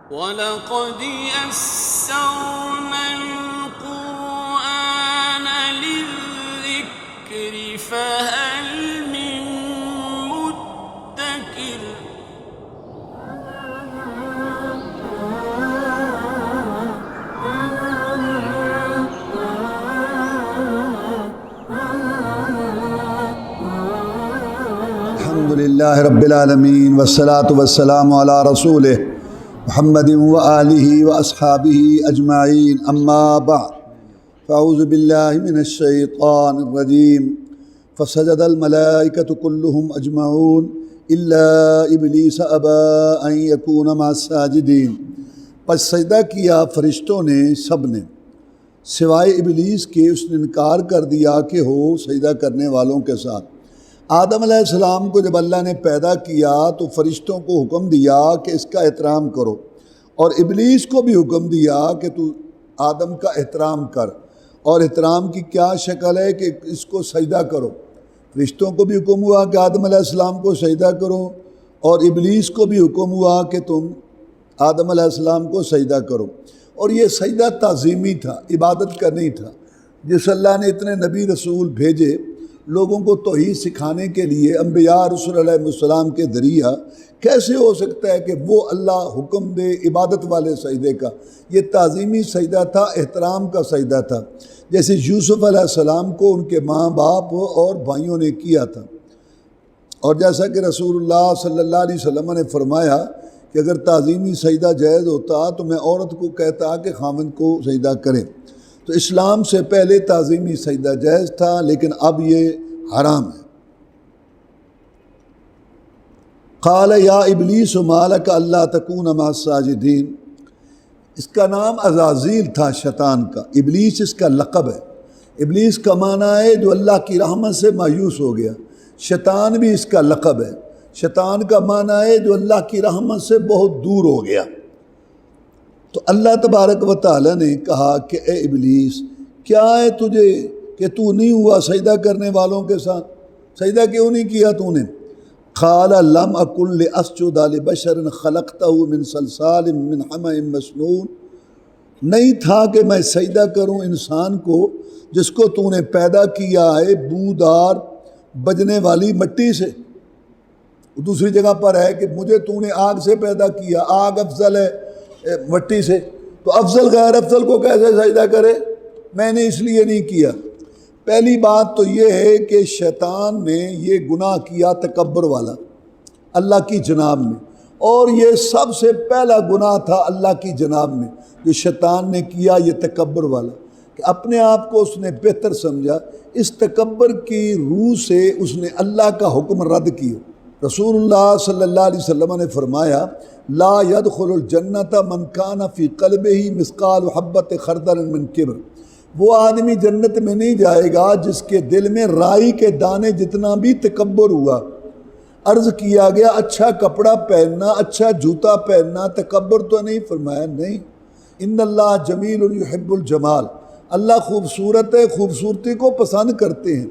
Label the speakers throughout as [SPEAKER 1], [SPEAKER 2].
[SPEAKER 1] وَلَقَدْ يَسَّرْنَا الْقُرْآنَ لِلذِّكْرِ فَهَلْ مِن مُّدَّكِرٍ
[SPEAKER 2] الحمدللہ رب العالمین والصلاة والسلام علی رسولہ محمد وآلہ واصحابہ اجمعین اما بعد فاعوذ باللہ من الشیطان الرجیم فسجد الملائکۃ کلہم اجمعون الا ابلیس ابی ان یکون مع الساجدین۔ پس سجدہ کیا فرشتوں نے سب نے سوائے ابلیس کے، اس نے انکار کر دیا کہ ہو سجدہ کرنے والوں کے ساتھ۔ آدم علیہ السلام کو جب اللہ نے پیدا کیا تو فرشتوں کو حکم دیا کہ اس کا احترام کرو، اور ابلیس کو بھی حکم دیا کہ تو آدم کا احترام کر۔ اور احترام کی کیا شکل ہے کہ اس کو سجدہ کرو۔ فرشتوں کو بھی حکم ہوا کہ آدم علیہ السلام کو سجدہ کرو، اور ابلیس کو بھی حکم ہوا کہ تم آدم علیہ السلام کو سجدہ کرو۔ اور یہ سجدہ تعظیمی تھا، عبادت کا نہیں تھا۔ جس اللہ نے اتنے نبی رسول بھیجے لوگوں کو توحید سکھانے کے لیے، انبیاء رسول علیہ السلام کے ذریعہ، کیسے ہو سکتا ہے کہ وہ اللہ حکم دے عبادت والے سجدے کا؟ یہ تعظیمی سجدہ تھا، احترام کا سجدہ تھا، جیسے یوسف علیہ السلام کو ان کے ماں باپ اور بھائیوں نے کیا تھا۔ اور جیسا کہ رسول اللہ صلی اللہ علیہ وسلم نے فرمایا کہ اگر تعظیمی سجدہ جائز ہوتا تو میں عورت کو کہتا کہ خاوند کو سجدہ کرے۔ تو اسلام سے پہلے تعظیمی سجدہ جائز تھا، لیکن اب یہ حرام ہے۔ قال یا ابلیس ما لک الا تکون مع الساجدین۔ اس کا نام عزازیل تھا شیطان کا، ابلیس اس کا لقب ہے۔ ابلیس کا معنی ہے جو اللہ کی رحمت سے مایوس ہو گیا۔ شیطان بھی اس کا لقب ہے۔ شیطان کا معنی ہے جو اللہ کی رحمت سے بہت دور ہو گیا۔ تو اللہ تبارک و تعالی نے کہا کہ اے ابلیس، کیا ہے تجھے کہ تو نہیں ہوا سجدہ کرنے والوں کے ساتھ؟ سجدہ کیوں نہیں کیا تو نے؟ قال لم اکن لاسجد لبشر خلقتہ من صلصال من حمأ مسنون۔ نہیں تھا کہ میں سجدہ کروں انسان کو جس کو تو نے پیدا کیا ہے بودار بجنے والی مٹی سے۔ دوسری جگہ پر ہے کہ مجھے تو نے آگ سے پیدا کیا، آگ افضل ہے مٹی سے، تو افضل غیر افضل کو کیسے سجدہ کرے؟ میں نے اس لیے نہیں کیا۔ پہلی بات تو یہ ہے کہ شیطان نے یہ گناہ کیا تکبر والا اللہ کی جناب میں، اور یہ سب سے پہلا گناہ تھا اللہ کی جناب میں جو شیطان نے کیا، یہ تکبر والا، کہ اپنے آپ کو اس نے بہتر سمجھا۔ اس تکبر کی روح سے اس نے اللہ کا حکم رد کیا۔ رسول اللہ صلی اللہ علیہ وسلم نے فرمایا لا يدخل الجنت من کان فی قلبہ مثقال حبۃ خردل من کبر۔ وہ آدمی جنت میں نہیں جائے گا جس کے دل میں رائی کے دانے جتنا بھی تکبر ہوا۔ عرض کیا گیا اچھا کپڑا پہننا، اچھا جوتا پہننا تکبر تو نہیں؟ فرمایا نہیں، ان اللہ جمیل یحب الجمال، اللہ خوبصورت ہے، خوبصورتی کو پسند کرتے ہیں۔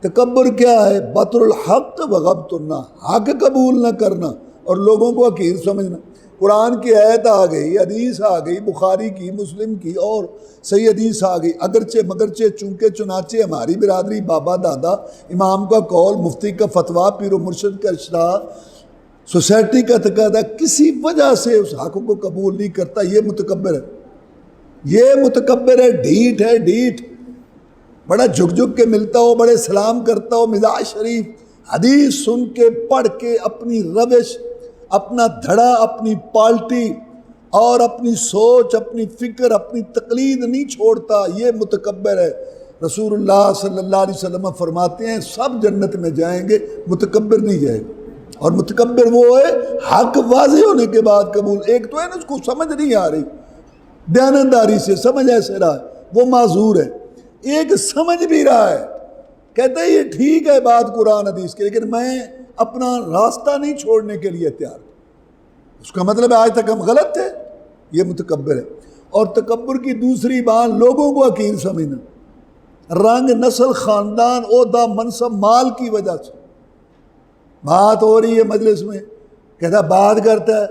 [SPEAKER 2] تکبر کیا ہے؟ بطر الحق و غبط الناس، حق قبول نہ کرنا اور لوگوں کو حقیر سمجھنا۔ قرآن کی آیت آ گئی، حدیث آ گئی، بخاری کی، مسلم کی اور صحیح حدیث آ گئی، اگرچہ مگرچہ چونکہ چنانچہ ہماری برادری، بابا دادا، امام کا قول، مفتی کا فتویٰ، پیر و مرشد کا اشراع، سوسائٹی کا تقاضا، کسی وجہ سے اس حق کو قبول نہیں کرتا، یہ متکبر ہے۔ یہ متکبر ہے، ڈھیٹ ہے، ڈھیٹ، بڑا جھک جھک کے ملتا ہو، بڑے سلام کرتا ہو، مزاج شریف، حدیث سن کے پڑھ کے اپنی روش، اپنا دھڑا، اپنی پالٹی اور اپنی سوچ، اپنی فکر، اپنی تقلید نہیں چھوڑتا، یہ متکبر ہے۔ رسول اللہ صلی اللہ علیہ وسلم فرماتے ہیں سب جنت میں جائیں گے، متکبر نہیں جائے گا۔ اور متکبر وہ ہے حق واضح ہونے کے بعد قبول، ایک تو ہے نا اس کو سمجھ نہیں آ رہی، دیانتداری سے سمجھ ایسے رہا ہے وہ معذور ہے، ایک سمجھ بھی رہا ہے، کہتا ہے یہ ٹھیک ہے بات قرآن حدیث کی، لیکن میں اپنا راستہ نہیں چھوڑنے کے لیے تیار۔ اس کا مطلب ہے آج تک ہم غلط تھے، یہ متکبر ہے۔ اور تکبر کی دوسری بات لوگوں کو حقیر سمجھنا، رنگ، نسل، خاندان، عہدہ، منصب، مال کی وجہ سے۔ بات ہو رہی ہے مجلس میں، کہتا بات کرتا ہے،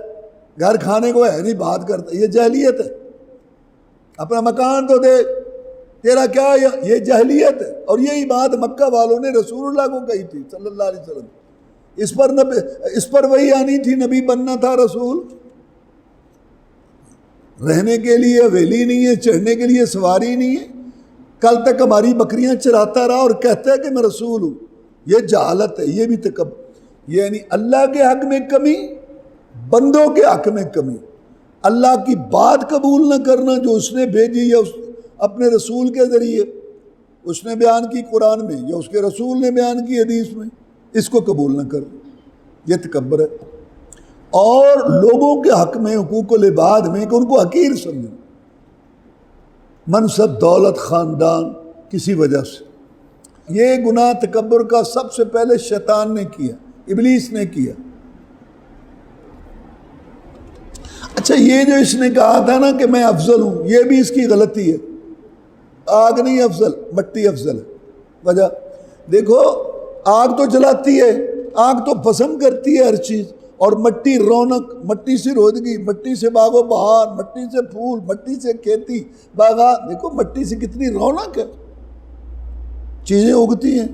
[SPEAKER 2] گھر کھانے کو ہے نہیں، بات کرتا، یہ جہلیت ہے۔ اپنا مکان تو دے، تیرا کیا، یہ جہلیت ہے۔ اور یہی بات مکہ والوں نے رسول اللہ کو کہی تھی صلی اللہ علیہ وسلم۔ اس پر وہی آنی تھی، نبی بننا تھا، رسول۔ رہنے کے لیے حویلی نہیں ہے، چڑھنے کے لیے سواری نہیں ہے، کل تک ہماری بکریاں چراتا رہا اور کہتا ہے کہ میں رسول ہوں۔ یہ جہالت ہے، یہ بھی تکبر، یعنی اللہ کے حق میں کمی، بندوں کے حق میں کمی، اللہ کی بات قبول نہ کرنا جو اس نے بھیجی یا اپنے رسول کے ذریعے اس نے بیان کی قرآن میں یا اس کے رسول نے بیان کی حدیث میں، اس کو قبول نہ کرنا، یہ تکبر ہے۔ اور لوگوں کے حق میں، حقوق العباد میں، کہ ان کو حقیر سمجھنا، منصب، دولت، خاندان، کسی وجہ سے۔ یہ گناہ تکبر کا سب سے پہلے شیطان نے کیا، ابلیس نے کیا۔ اچھا، یہ جو اس نے کہا تھا نا کہ میں افضل ہوں، یہ بھی اس کی غلطی ہے۔ آگ نہیں افضل، مٹی افضل ہے۔ وجہ دیکھو، آگ تو جلاتی ہے، آگ تو پسند کرتی ہے ہر چیز، اور مٹی رونق، مٹی سے رودگی، مٹی سے باغ و بہار، مٹی سے پھول، مٹی سے کھیتی باغات، دیکھو مٹی سے کتنی رونق ہے، چیزیں اگتی ہیں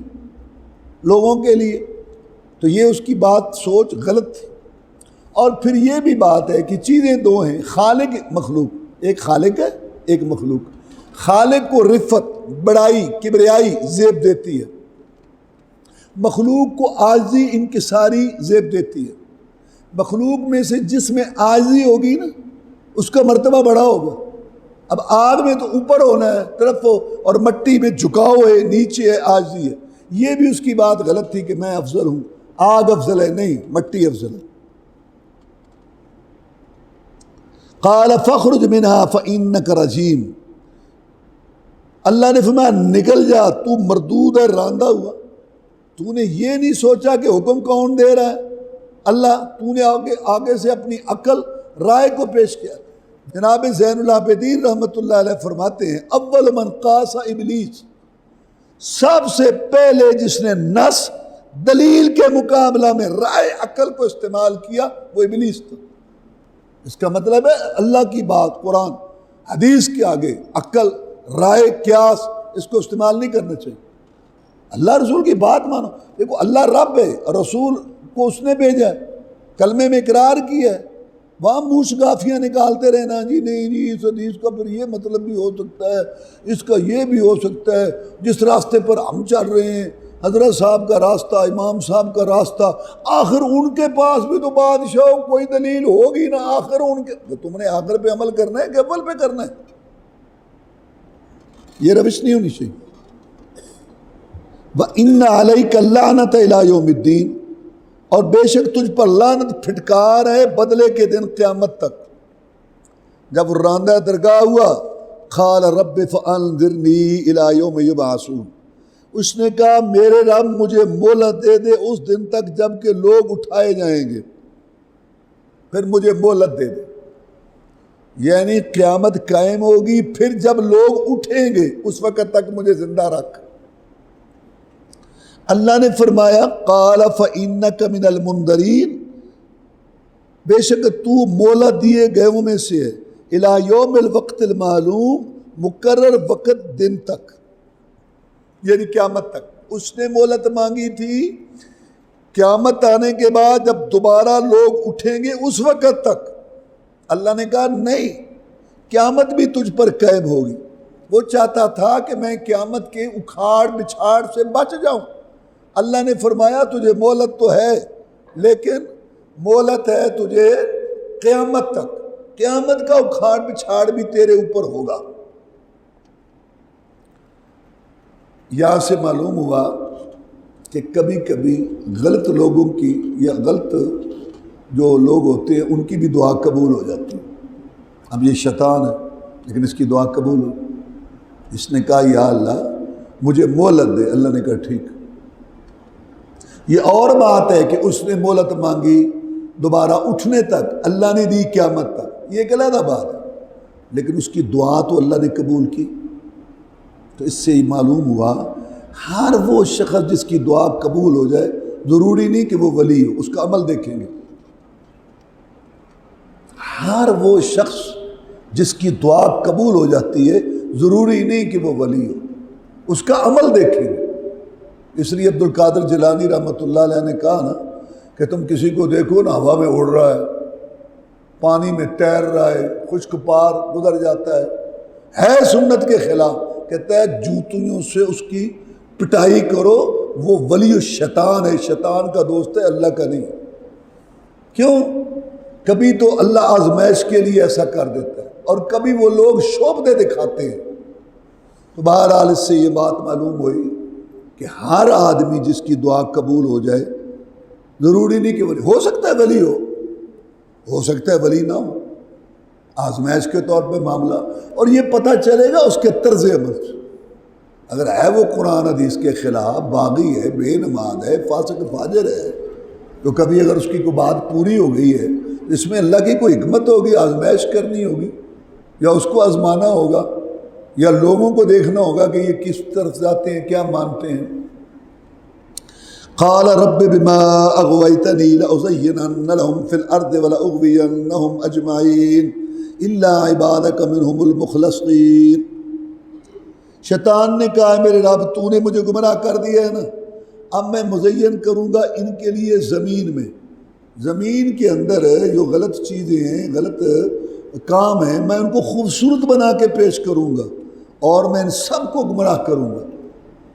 [SPEAKER 2] لوگوں کے لیے۔ تو یہ اس کی بات، سوچ غلط تھی۔ اور پھر یہ بھی بات ہے کہ چیزیں دو ہیں، خالق، مخلوق، ایک خالق ہے، ایک مخلوق۔ خالق کو رفت، بڑائی، کبریائی زیب دیتی ہے، مخلوق کو عاجزی، انکساری زیب دیتی ہے۔ مخلوق میں سے جس میں عاجزی ہوگی نا، اس کا مرتبہ بڑا ہوگا۔ اب آگ میں تو اوپر ہونا ہے، طرف ہو، اور مٹی میں جھکاؤ ہے، نیچے ہے، عاجزی ہے۔ یہ بھی اس کی بات غلط تھی کہ میں افضل ہوں، آگ افضل ہے، نہیں، مٹی افضل ہے۔ قال فاخرج منها فإنك رجیم، اللہ نے فرمایا نکل جا، تو مردود ہے، راندہ ہوا۔ تو نے یہ نہیں سوچا کہ حکم کون دے رہا ہے؟ اللہ۔ تو نے آگے سے اپنی عقل، رائے کو پیش کیا۔ جناب زین العابدین رحمۃ اللہ علیہ فرماتے ہیں، اول من قاس ابلیس، سب سے پہلے جس نے نص، دلیل کے مقابلہ میں رائے، عقل کو استعمال کیا، وہ ابلیس تھا۔ اس کا مطلب ہے اللہ کی بات، قرآن حدیث کے آگے عقل، رائے، قیاس، اس کو استعمال نہیں کرنا چاہیے۔ اللہ رسول کی بات مانو۔ دیکھو، اللہ رب ہے، رسول کو اس نے بھیجا ہے، کلمے میں اقرار کیا ہے، وہاں منہ گافیاں نکالتے رہنا، جی نہیں جی اس حدیث کا پھر یہ مطلب بھی ہو سکتا ہے، اس کا یہ بھی ہو سکتا ہے، جس راستے پر ہم چل رہے ہیں، حضرت صاحب کا راستہ، امام صاحب کا راستہ، آخر ان کے پاس بھی تو بادشاہ کوئی دلیل ہوگی نا، آخر ان کے، تو تم نے آخر پہ عمل کرنا ہے کہ اول پہ کرنا ہے؟ یہ روش نہیں ہونی چاہیے۔ وَإِنَّ عَلَيْكَ اللَّعْنَةَ إِلَىٰ يَوْمِ الدِّينِ، اور بے شک تجھ پر لعنت پھٹکار ہے بدلے کے دن، قیامت تک۔ جب راندہ درگاہ ہوا، قال رب فانظرنی الی یوم یبعثون، اس نے کہا میرے رب مجھے مہلت دے دے اس دن تک جب کہ لوگ اٹھائے جائیں گے، پھر مجھے مہلت دے دے، یعنی قیامت قائم ہوگی، پھر جب لوگ اٹھیں گے اس وقت تک مجھے زندہ رکھ۔ اللہ نے فرمایا قال فإنک من المنذرین، بے شک تو مہلت دیے گئےوں میں سے ہے، الی یوم الوقت المعلوم، مقرر وقت دن تک، یعنی قیامت تک۔ اس نے مہلت مانگی تھی قیامت آنے کے بعد جب دوبارہ لوگ اٹھیں گے اس وقت تک۔ اللہ نے کہا نہیں، قیامت بھی تجھ پر قائم ہوگی۔ وہ چاہتا تھا کہ میں قیامت کے اکھاڑ بچھاڑ سے بچ جاؤں۔ اللہ نے فرمایا تجھے مہلت تو ہے، لیکن مہلت ہے تجھے قیامت تک، قیامت کا اکھاڑ بچھاڑ بھی تیرے اوپر ہوگا۔ یہاں سے معلوم ہوا کہ کبھی کبھی غلط لوگوں کی یا غلط جو لوگ ہوتے ہیں ان کی بھی دعا قبول ہو جاتی ہے۔ اب یہ شیطان ہے لیکن اس کی دعا قبول ہو، اس نے کہا یا اللہ مجھے مہلت دے، اللہ نے کہا ٹھیک۔ یہ اور بات ہے کہ اس نے مہلت مانگی دوبارہ اٹھنے تک، اللہ نے دی قیامت تک، یہ ایک علیحدہ بات ہے، لیکن اس کی دعا تو اللہ نے قبول کی۔ تو اس سے معلوم ہوا ہر وہ شخص جس کی دعا قبول ہو جائے ضروری نہیں کہ وہ ولی ہو، اس کا عمل دیکھیں گے۔ ہر وہ شخص جس کی دعا قبول ہو جاتی ہے ضروری نہیں کہ وہ ولی ہو، اس کا عمل دیکھیں گے۔ اس لیے عبد القادر جیلانی رحمۃ اللہ علیہ نے کہا نا کہ تم کسی کو دیکھو نا ہوا میں اڑ رہا ہے، پانی میں تیر رہا ہے، خشک پار گزر جاتا ہے سنت کے خلاف، کہتا ہے جوتیوں سے اس کی پٹائی کرو، وہ ولی الشیطان ہے، شیطان کا دوست ہے، اللہ کا نہیں۔ کیوں؟ کبھی تو اللہ آزمائش کے لیے ایسا کر دیتا ہے اور کبھی وہ لوگ شوبدے دکھاتے ہیں۔ تو بہرحال اس سے یہ بات معلوم ہوئی کہ ہر آدمی جس کی دعا قبول ہو جائے ضروری نہیں کہ ولی ہو سکتا ہے، ولی ہو سکتا ہے ولی نہ ہو، آزمائش کے طور پہ معاملہ، اور یہ پتہ چلے گا اس کے طرز عمل سے۔ اگر ہے وہ قرآن حدیث کے خلاف، باغی ہے، بے نماز ہے، فاسق فاجر ہے، تو کبھی اگر اس کی کوئی بات پوری ہو گئی ہے، اس میں اللہ کی کوئی حکمت ہوگی، آزمائش کرنی ہوگی، یا اس کو آزمانا ہوگا، یا لوگوں کو دیکھنا ہوگا کہ یہ کس طرف جاتے ہیں، کیا مانتے ہیں۔ قال رب بما اغويتني لأزينن لهم في الارض ولأغوينهم اجمعين الا عبادك منهم المخلصين۔ شیطان نے کہا میرے رب تو نے مجھے گمراہ کر دیا ہے نا، اب میں مزین کروں گا ان کے لیے زمین کے اندر جو غلط چیزیں ہیں، غلط کام ہیں، میں ان کو خوبصورت بنا کے پیش کروں گا اور میں ان سب کو گمراہ کروں گا،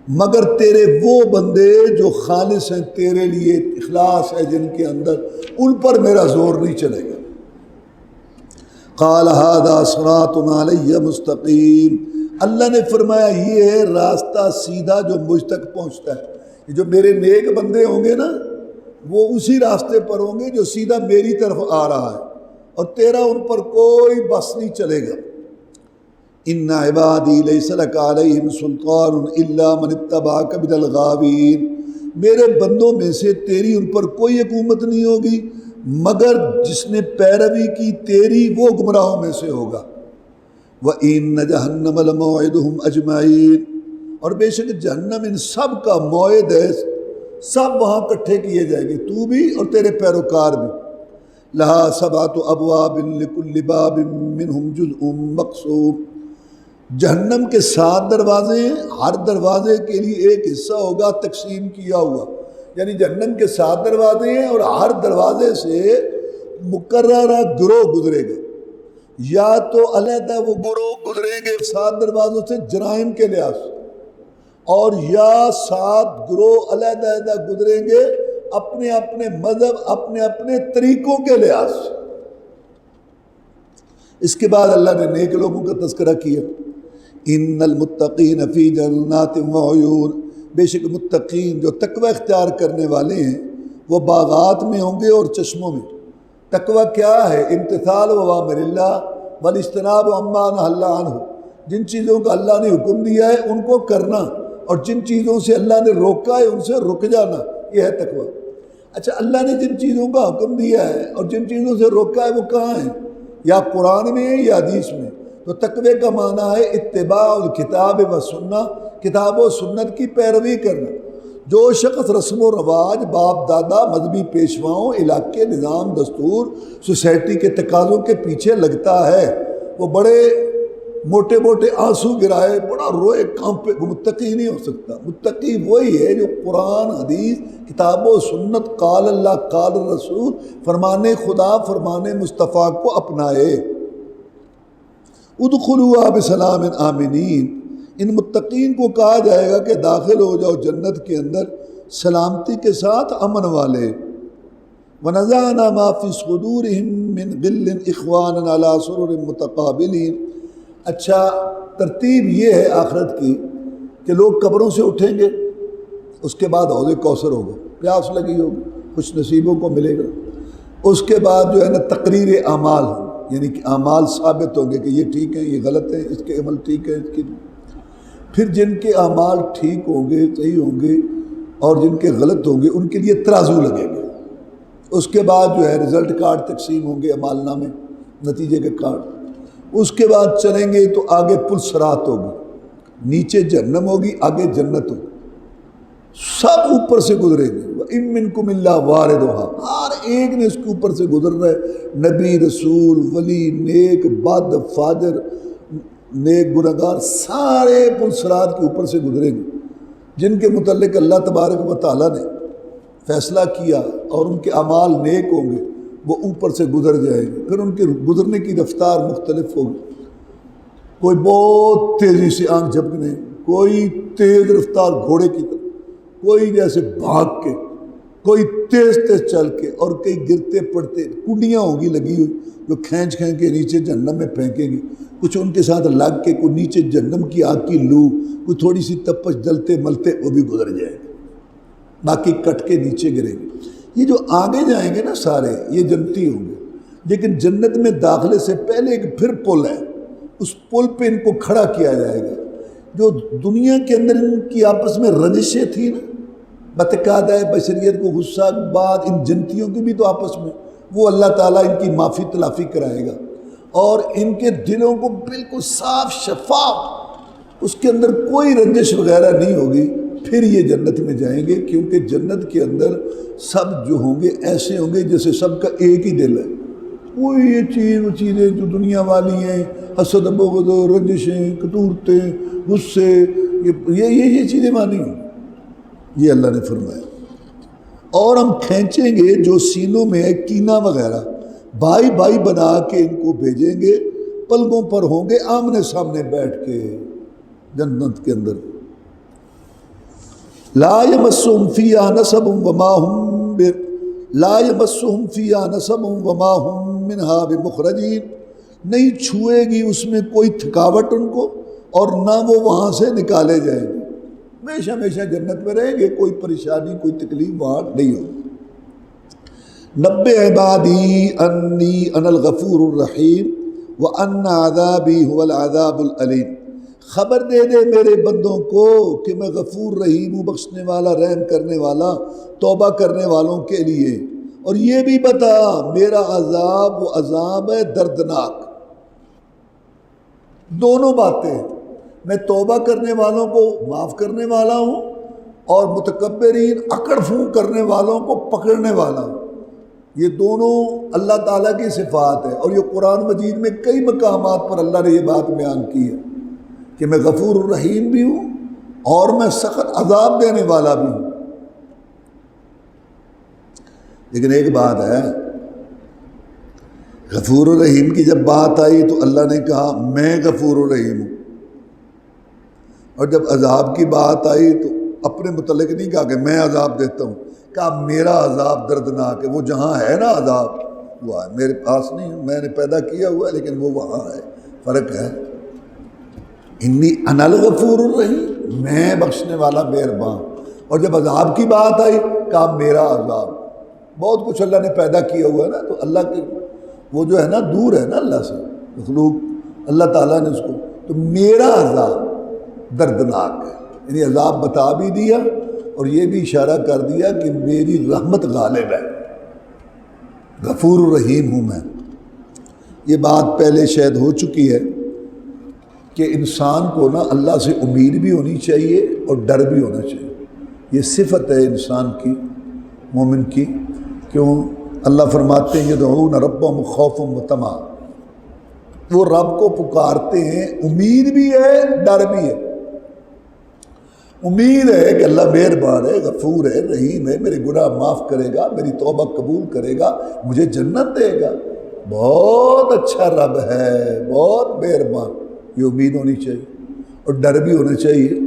[SPEAKER 2] مگر تیرے وہ بندے جو خالص ہیں، تیرے لیے اخلاص ہے جن کے اندر، ان پر میرا زور نہیں چلے گا۔ قال هذا صراط علی مستقیم، اللہ نے فرمایا یہ ہے راستہ سیدھا جو مجھ تک پہنچتا ہے۔ جو میرے نیک بندے ہوں گے نا وہ اسی راستے پر ہوں گے جو سیدھا میری طرف آ رہا ہے، اور تیرا ان پر کوئی بس نہیں چلے گا۔ ان عبادی لیس لک علیہم سلطان الا من اتبعک من الغاوین، میرے بندوں میں سے تیری ان پر کوئی حکومت نہیں ہوگی مگر جس نے پیروی کی تیری وہ گمراہوں میں سے ہوگا۔ وَإِنَّ جَهَنَّمَ لَمَوْعِدُهُمْ أَجْمَعِينَ، اور بے شک جہنم ان سب کا موعد ہے، سب وہاں اکٹھے کیے جائیں گے، تو بھی اور تیرے پیروکار بھی۔ لَهَا سَبْعَةُ أَبْوَابٍ لِكُلِّ بَابٍ مِّنْهُمْ جُزْءٌ مَّقْسُومٌ، جہنم کے 7 دروازے ہیں، ہر دروازے کے لیے ایک حصہ ہوگا تقسیم کیا ہوا، یعنی جہنم کے 7 دروازے ہیں اور ہر دروازے سے مقررہ گروہ گزرے گا، یا تو علیحدہ وہ گروہ گزریں گے 7 دروازوں سے جرائم کے لحاظ سے، اور یا 7 گروہ علیحدہ گزریں گے اپنے اپنے مذہب، اپنے اپنے طریقوں کے لحاظ سے۔ اس کے بعد اللہ نے نیک لوگوں کا تذکرہ کیا، ان المتقین فی جنات وعیون، بے شک متقین جو تقوی اختیار کرنے والے ہیں وہ باغات میں ہوں گے اور چشموں میں۔ تقوی کیا ہے؟ امتثال اوامر اللہ والاجتناب عما نہی اللہ عنہ، جن چیزوں کا اللہ نے حکم دیا ہے ان کو کرنا، اور جن چیزوں سے اللہ نے روکا ہے ان سے رک جانا، یہ ہے تقوی۔ اچھا، اللہ نے جن چیزوں کا حکم دیا ہے اور جن چیزوں سے روکا ہے وہ کہاں ہیں؟ یا قرآن میں ہے یا حدیث میں۔ تو تقوی کا معنی ہے اتباع الکتاب و سنہ، کتاب و سنت کی پیروی کرنا۔ جو شخص رسم و رواج، باپ دادا، مذہبی پیشواؤں، علاقے، نظام، دستور، سوسائٹی کے تقاضوں کے پیچھے لگتا ہے، وہ بڑے موٹے موٹے آنسو گرائے، بڑا روئے کانپے، وہ متقی نہیں ہو سکتا۔ متقی وہی ہے جو قرآن، حدیث، کتاب و سنت، قال اللہ قال الرسول، فرمان خدا، فرمان مصطفیٰ کو اپنائے۔ ادخلوها بسلام آمنین، ان متقین کو کہا جائے گا کہ داخل ہو جاؤ جنت کے اندر سلامتی کے ساتھ، امن والے۔ وَنَزَعْنَا مَا فِي صُدُورِهِم مِّن غِلٍّ إِخْوَانًا عَلَىٰ سُرُرٍ مُتَقَابِلِينَ۔ اچھا، ترتیب یہ ہے آخرت کی کہ لوگ قبروں سے اٹھیں گے، اس کے بعد حوض کوثر ہوگا، پیاس لگی ہوگی، خوش نصیبوں کو ملے گا۔ اس کے بعد جو ہے نا تقریر اعمال، یعنی کہ اعمال ثابت ہوں گے کہ یہ ٹھیک ہے، یہ غلط ہے، اس کے عمل ٹھیک ہے، اس کی۔ پھر جن کے اعمال ٹھیک ہوں گے، صحیح ہوں گے، اور جن کے غلط ہوں گے ان کے لیے ترازو لگے گا۔ اس کے بعد جو ہے رزلٹ کارڈ تقسیم ہوں گے، اعمال نامے، نتیجے کے کارڈ۔ اس کے بعد چلیں گے تو آگے پل صراط ہوگی، نیچے جہنم ہوگی، آگے جنت ہوگی، سب اوپر سے گزریں گے۔ وَإِن مِّنكُمْ إِلَّا وَارِدُهَا، ہر ایک نے اس کے اوپر سے گزرنا ہے، نبی، رسول، ولی، نیک، بد، فاجر، نیک، گنہگار، سارے پلسرات کے اوپر سے گزریں گے جن کے متعلق اللہ تبارک و تعالیٰ نے فیصلہ کیا اور ان کے اعمال نیک ہوں گے، وہ اوپر سے گزر جائیں گے۔ پھر ان کے گزرنے کی رفتار مختلف ہوگی، کوئی بہت تیزی سے آنکھ جھپکنے، کوئی تیز رفتار گھوڑے کی طرح، کوئی جیسے بھاگ کے، کوئی تیز تیز چل کے، اور کئی گرتے پڑتے، کنڈیاں ہوں گی لگی ہوئی جو کھینچ کھینچ کے نیچے جہنم میں پھینکیں گی، کچھ ان کے ساتھ لگ کے، کوئی نیچے جہنم کی آگ کی لو، کوئی تھوڑی سی تپش جلتے ملتے وہ بھی گزر جائیں گے، باقی کٹ کے نیچے گریں گے۔ یہ جو آگے جائیں گے نا سارے، یہ جنتی ہوں گے، لیکن جنت میں داخلے سے پہلے ایک پھر پل ہے، اس پل پہ ان کو کھڑا کیا جائے گا۔ جو دنیا کے اندر ان کی آپس میں رنجشیں تھیں نا، بتقاضۂ بشریت کو غصہ بعد ان جنتیوں کی بھی تو آپس میں، وہ اللہ تعالیٰ ان کی معافی تلافی کرائے گا، اور ان کے دلوں کو بالکل صاف شفاف، اس کے اندر کوئی رنجش وغیرہ نہیں ہوگی۔ پھر یہ جنت میں جائیں گے، کیونکہ جنت کے اندر سب جو ہوں گے ایسے ہوں گے جیسے سب کا ایک ہی دل ہے، کوئی یہ وہ چیزیں جو دنیا والی ہیں، حسد، بغض، رنجشیں، کتورتیں، غصے، یہ چیزیں مانی ہوں، یہ اللہ نے فرمایا۔ اور ہم کھینچیں گے جو سینوں میں ہے کینہ وغیرہ، بھائی بھائی بنا کے ان کو بھیجیں گے، پلگوں پر ہوں گے آمنے سامنے بیٹھ کے جنت کے اندر۔ لا یمسہم فیہا نصب وما ہم لا یمسہم فیہا نصب وما ہم منہا بمخرجین، نہیں چھوئے گی اس میں کوئی تھکاوٹ ان کو، اور نہ وہ وہاں سے نکالے جائیں گے، ہمیشہ ہمیشہ جنت میں رہیں گے، کوئی پریشانی کوئی تکلیف وہاں نہیں ہوگی۔ نبئ عبادی انی انا الغفور الرحیم وان عذابی هو العذاب العلیم، خبر دے دے میرے بندوں کو کہ میں غفور رحیم ہوں، بخشنے والا، رحم کرنے والا، توبہ کرنے والوں کے لیے، اور یہ بھی بتا میرا عذاب وہ عذاب ہے دردناک۔ دونوں باتیں، میں توبہ کرنے والوں کو معاف کرنے والا ہوں، اور متکبرین اکڑ پھونک کرنے والوں کو پکڑنے والا ہوں۔ یہ دونوں اللہ تعالیٰ کی صفات ہے، اور یہ قرآن مجید میں کئی مقامات پر اللہ نے یہ بات بیان کی ہے کہ میں غفور الرحیم بھی ہوں اور میں سخت عذاب دینے والا بھی ہوں۔ لیکن ایک بات ہے، غفور الرحیم کی جب بات آئی تو اللہ نے کہا میں غفور الرحیم ہوں، اور جب عذاب کی بات آئی تو اپنے متعلق نہیں کہا کہ میں عذاب دیتا ہوں، کہا میرا عذاب دردناک ہے، وہ جہاں ہے نا عذاب وہ ہے، میرے پاس نہیں ہے، میں نے پیدا کیا ہوا ہے لیکن وہ وہاں ہے، فرق ہے۔ انی انا الغفور الرحیم، میں بخشنے والا مہربان، اور جب عذاب کی بات آئی کہا میرا عذاب۔ بہت کچھ اللہ نے پیدا کیا ہوا ہے نا، تو اللہ کے وہ جو ہے نا دور ہے نا اللہ سے مخلوق، اللہ تعالیٰ نے اس کو، تو میرا عذاب دردناک ہے، یعنی عذاب بتا بھی دیا اور یہ بھی اشارہ کر دیا کہ میری رحمت غالب ہے، غفور الرحیم ہوں میں۔ یہ بات پہلے شاید ہو چکی ہے کہ انسان کو نا اللہ سے امید بھی ہونی چاہیے اور ڈر بھی ہونا چاہیے، یہ صفت ہے انسان کی، مومن کی۔ کیوں؟ اللہ فرماتے ہیں یدعون ربهم خوفا وطمعا، وہ رب کو پکارتے ہیں، امید بھی ہے ڈر بھی ہے۔ امید ہے کہ اللہ مہربان ہے، غفور ہے، رحیم ہے، میرے گناہ معاف کرے گا، میری توبہ قبول کرے گا، مجھے جنت دے گا، بہت اچھا رب ہے، بہت مہربان، یہ امید ہونی چاہیے۔ اور ڈر بھی ہونا چاہیے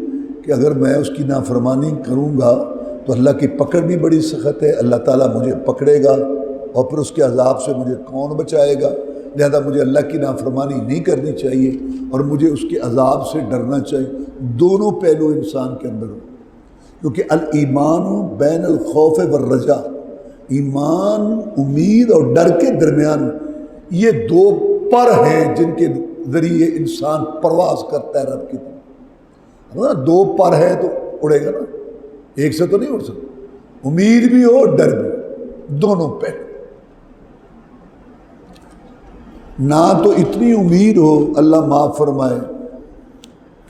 [SPEAKER 2] کہ اگر میں اس کی نافرمانی کروں گا تو اللہ کی پکڑ بھی بڑی سخت ہے، اللہ تعالیٰ مجھے پکڑے گا اور پھر اس کے عذاب سے مجھے کون بچائے گا، لہذا مجھے اللہ کی نافرمانی نہیں کرنی چاہیے اور مجھے اس کے عذاب سے ڈرنا چاہیے۔ دونوں پہلو انسان کے اندر ہو، کیونکہ الایمان بین الخوف والرجاء، ایمان امید اور ڈر کے درمیان یہ دو پر ہیں جن کے ذریعے انسان پرواز کرتا ہے رب کی طرف۔ دو پر ہے تو اڑے گا نا، ایک سے تو نہیں اڑ سکتا، امید بھی ہو ڈر بھی ہو، دونوں پہلو۔ نہ تو اتنی امید ہو اللہ معاف فرمائے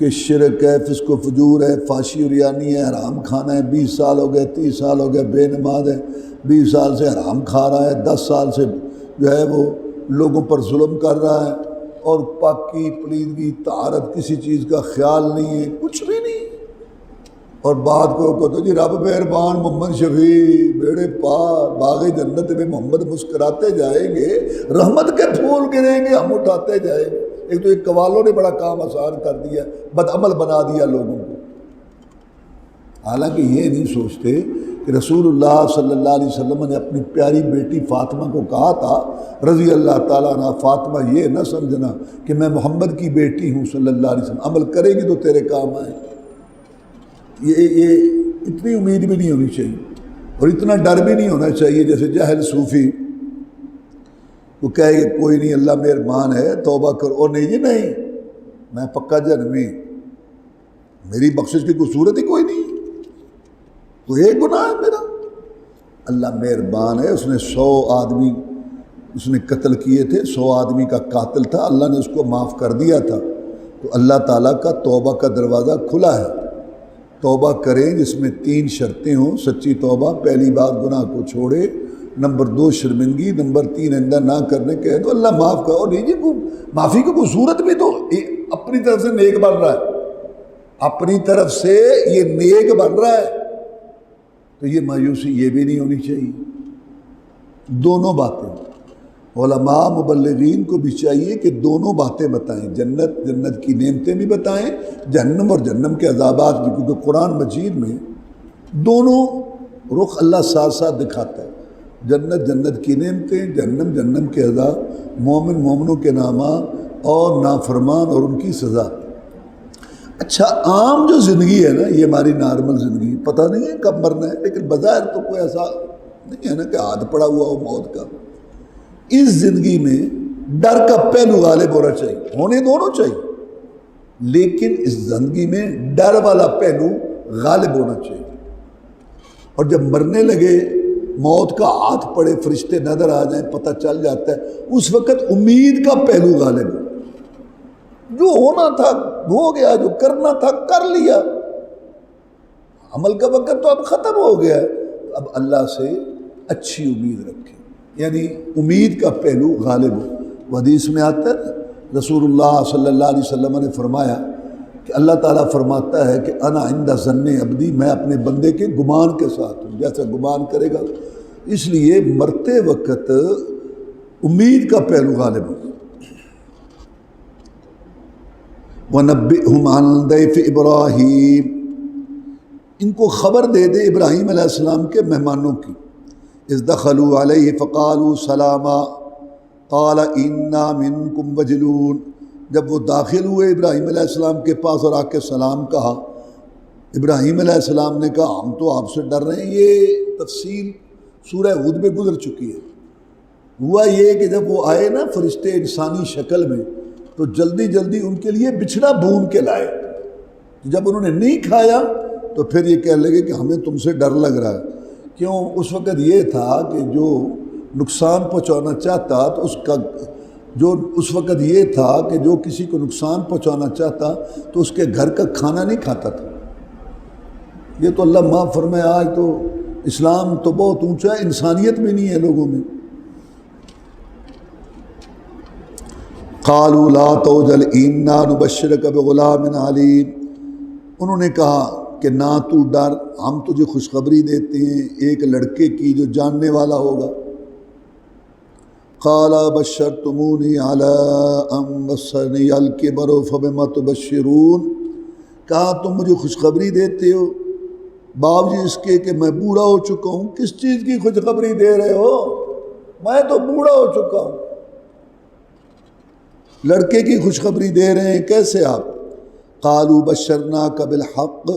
[SPEAKER 2] کہ شرک ہے، فسق و فجور ہے، فحشی و ریانی ہے، حرام کھانا ہے، 20 سال ہو گئے، 30 سال ہو گئے، بے نماز ہے، 20 سال سے حرام کھا رہا ہے، 10 سال سے جو ہے وہ لوگوں پر ظلم کر رہا ہے، اور پاکی پلیدگی طہارت کسی چیز کا خیال نہیں ہے، کچھ بھی نہیں، اور بات کو کہتے جی رب مہربان، محمد شفیع بیڑے پار، باغ جنت میں محمد مسکراتے جائیں گے، رحمت کے پھول گریں گے، ہم اٹھاتے جائیں گے۔ ایک تو ایک قوالوں نے بڑا کام آسان کر دیا، بدعمل بنا دیا لوگوں کو، حالانکہ یہ نہیں سوچتے کہ رسول اللہ صلی اللہ علیہ وسلم نے اپنی پیاری بیٹی فاطمہ کو کہا تھا رضی اللہ تعالیٰ عنہ، فاطمہ یہ نہ سمجھنا کہ میں محمد کی بیٹی ہوں صلی اللہ علیہ وسلم، عمل کرے گی تو تیرے کام آئے۔ یہ اتنی امید بھی نہیں ہونی چاہیے، اور اتنا ڈر بھی نہیں ہونا چاہیے جیسے جاہل صوفی وہ کہے کہ کوئی نہیں اللہ مہربان ہے توبہ کرو، اور نہیں جی نہیں میں پکا جنمی، میری بخشش کی کوئی صورت ہی کوئی نہیں، تو ایک گناہ ہے میرا، اللہ مہربان ہے، اس نے 100 آدمی اس نے قتل کیے تھے، 100 آدمی کا قاتل تھا، اللہ نے اس کو معاف کر دیا تھا، تو اللہ تعالیٰ کا توبہ کا دروازہ کھلا ہے، توبہ کریں جس میں 3 شرطیں ہوں، سچی توبہ، پہلی بات گناہ کو چھوڑے، نمبر 2 شرمندگی، نمبر 3 آئندہ نہ کرنے کہے تو اللہ معاف کرو، اور نہیں جی معافی کی کوئی صورت بھی تو اپنی طرف سے نیک بن رہا ہے، اپنی طرف سے یہ نیک بن رہا ہے، تو یہ مایوسی یہ بھی نہیں ہونی چاہیے۔ دونوں باتیں علماء مبلغین کو بھی چاہیے کہ دونوں باتیں بتائیں، جنت کی نعمتیں بھی بتائیں، جہنم اور جہنم کے عذابات بھی، کیونکہ قرآن مجید میں دونوں رخ اللہ ساتھ ساتھ دکھاتا ہے، جنت کی نعمتیں، جہنم کے عذاب، مومنوں کے نامہ اور نافرمان اور ان کی سزا۔ اچھا عام جو زندگی ہے نا، یہ ہماری نارمل زندگی، پتہ نہیں ہے کب مرنا ہے، لیکن بظاہر تو کوئی ایسا نہیں ہے نا کہ ہاتھ پڑا ہوا ہو موت کا، اس زندگی میں ڈر کا پہلو غالب ہونا چاہیے، ہونے دونوں چاہیے، لیکن اس زندگی میں ڈر والا پہلو غالب ہونا چاہیے، اور جب مرنے لگے موت کا ہاتھ پڑے، فرشتے نظر آ جائیں، پتہ چل جاتا ہے، اس وقت امید کا پہلو غالب ہو، جو ہونا تھا ہو گیا، جو کرنا تھا کر لیا، عمل کا وقت تو اب ختم ہو گیا، اب اللہ سے اچھی امید رکھیں، یعنی امید کا پہلو غالب ہو۔ حدیث میں آتا ہے رسول اللہ صلی اللہ علیہ وسلم نے فرمایا کہ اللہ تعالیٰ فرماتا ہے کہ انا عند ظن عبدی، میں اپنے بندے کے گمان کے ساتھ ہوں، جیسا گمان کرے گا، اس لیے مرتے وقت امید کا پہلو غالب ہو۔ وَنَبِّئْهُمْ عَنْ ضَيْفِ إِبْرَاهِيمَ، ان کو خبر دے دے ابراہیم علیہ السلام کے مہمانوں کی، اذ دخلوا علیہ فقالوا سلاما قال انا منکم وجلون، جب وہ داخل ہوئے ابراہیم علیہ السلام کے پاس اور آ کے سلام کہا، ابراہیم علیہ السلام نے کہا ہم تو آپ سے ڈر رہے ہیں۔ یہ تفصیل سورہ ہود میں گزر چکی ہے۔ ہوا یہ کہ جب وہ آئے نا فرشتے انسانی شکل میں، تو جلدی جلدی ان کے لیے بچھڑا بھون کے لائے، جب انہوں نے نہیں کھایا تو پھر یہ کہنے لگے کہ ہمیں تم سے ڈر لگ رہا ہے، کیوں؟ اس وقت یہ تھا کہ جو نقصان پہنچانا چاہتا تو اس وقت یہ تھا کہ جو کسی کو نقصان پہنچانا چاہتا تو اس کے گھر کا کھانا نہیں کھاتا تھا۔ یہ تو اللہ معاف فرمائے، آج تو اسلام تو بہت اونچا ہے، انسانیت بھی نہیں ہے لوگوں میں۔ قالوا لا توجل انا نبشرک بغلام علیم، انہوں نے کہا کہ نہ تو ڈر، ہم تجھے خوشخبری دیتے ہیں ایک لڑکے کی جو جاننے والا ہوگا۔ قال بشرتمونی علی ان مسنی الکبر فبما تبشرون، کہا تم مجھے خوشخبری دیتے ہو باوجود اس کے کہ میں بوڑھا ہو چکا ہوں۔ کس چیز کی خوشخبری دے رہے ہو؟ میں تو بوڑھا ہو چکا ہوں، لڑکے کی خوشخبری دے رہے ہیں، کیسے آپ؟ قالوا بشرناک بالحق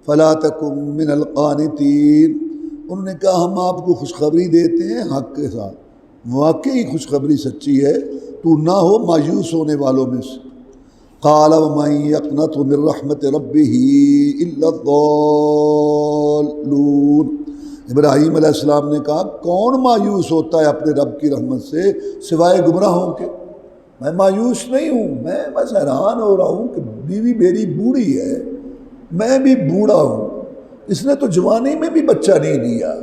[SPEAKER 2] فلا تکن من القانتین، انہوں نے کہا ہم آپ کو خوشخبری دیتے ہیں حق کے ساتھ، واقعی خوشخبری سچی ہے، تو نہ ہو مایوس ہونے والوں میں سے۔ قال ومن یقنط من رحمت ربہ الا الضالون، ابراہیم علیہ السلام نے کہا کون مایوس ہوتا ہے اپنے رب کی رحمت سے سوائے گمراہوں کے؟ میں مایوس نہیں ہوں، میں بس حیران ہو رہا ہوں کہ بیوی میری بوڑھی ہے، میں بھی بوڑھا ہوں، اس نے تو جوانی میں بھی بچہ نہیں دیا،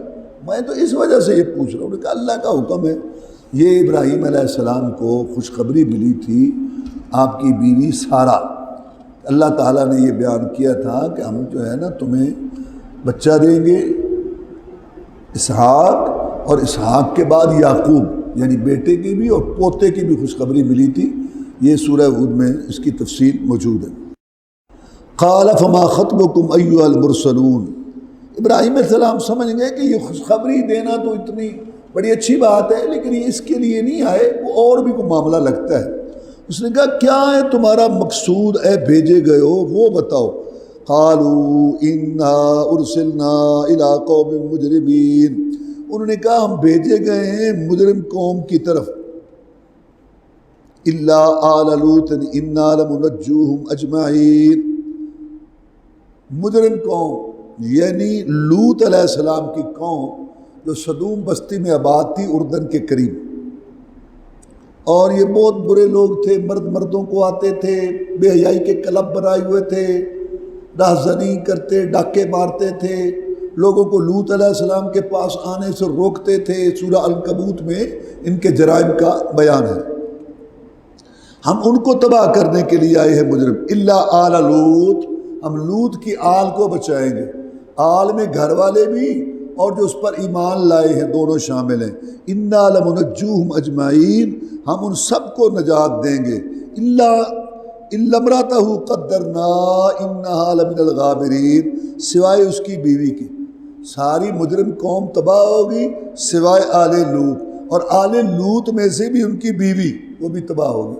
[SPEAKER 2] میں تو اس وجہ سے یہ پوچھ رہا ہوں کہ اللہ کا حکم ہے. یہ ابراہیم علیہ السلام کو خوشخبری ملی تھی آپ کی بیوی سارہ. اللہ تعالیٰ نے یہ بیان کیا تھا کہ ہم جو ہے نا تمہیں بچہ دیں گے اسحاق، اور اسحاق کے بعد یعقوب، یعنی بیٹے کی بھی اور پوتے کی بھی خوشخبری ملی تھی. یہ سورہ ہود میں اس کی تفصیل موجود ہے. قال فما خطبکم ایھا المرسلون. ابراہیم علیہ السلام سمجھ گئے کہ یہ خوشخبری دینا تو اتنی بڑی اچھی بات ہے، لیکن یہ اس کے لیے نہیں آئے، وہ اور بھی کوئی معاملہ لگتا ہے. اس نے کہا کیا ہے تمہارا مقصود اے بھیجے گئے ہو، وہ بتاؤ. قالوا انا ارسلنا الی قوم مجرمین. انہوں نے کہا ہم بھیجے گئے ہیں مجرم قوم کی طرف. الا آل لوط انا لمنجوہم اجمعین. مجرم قوم یعنی لوط علیہ السلام کی قوم جو صدوم بستی میں آباد تھی اردن کے قریب، اور یہ بہت برے لوگ تھے. مردوں کو آتے تھے، بے حیائی کے کلب بنائے ہوئے تھے، راہزنی کرتے، ڈاکے مارتے تھے، لوگوں کو لوط علیہ السلام کے پاس آنے سے روکتے تھے. سورہ العنکبوت میں ان کے جرائم کا بیان ہے. ہم ان کو تباہ کرنے کے لیے آئے ہیں مجرم. الا آل لوط. ہم لوط کی آل کو بچائیں گے. آل میں گھر والے بھی اور جو اس پر ایمان لائے ہیں دونوں شامل ہیں. انا لمنجوہم اجمعین. ہم ان سب کو نجات دیں گے. الا امرأتہ قدرنا انہا لمن الغابرین. سوائے اس کی بیوی کی. ساری مجرم قوم تباہ ہوگی سوائے آل لوط، اور آل لوط میں سے بھی ان کی بیوی وہ بھی تباہ ہوگی،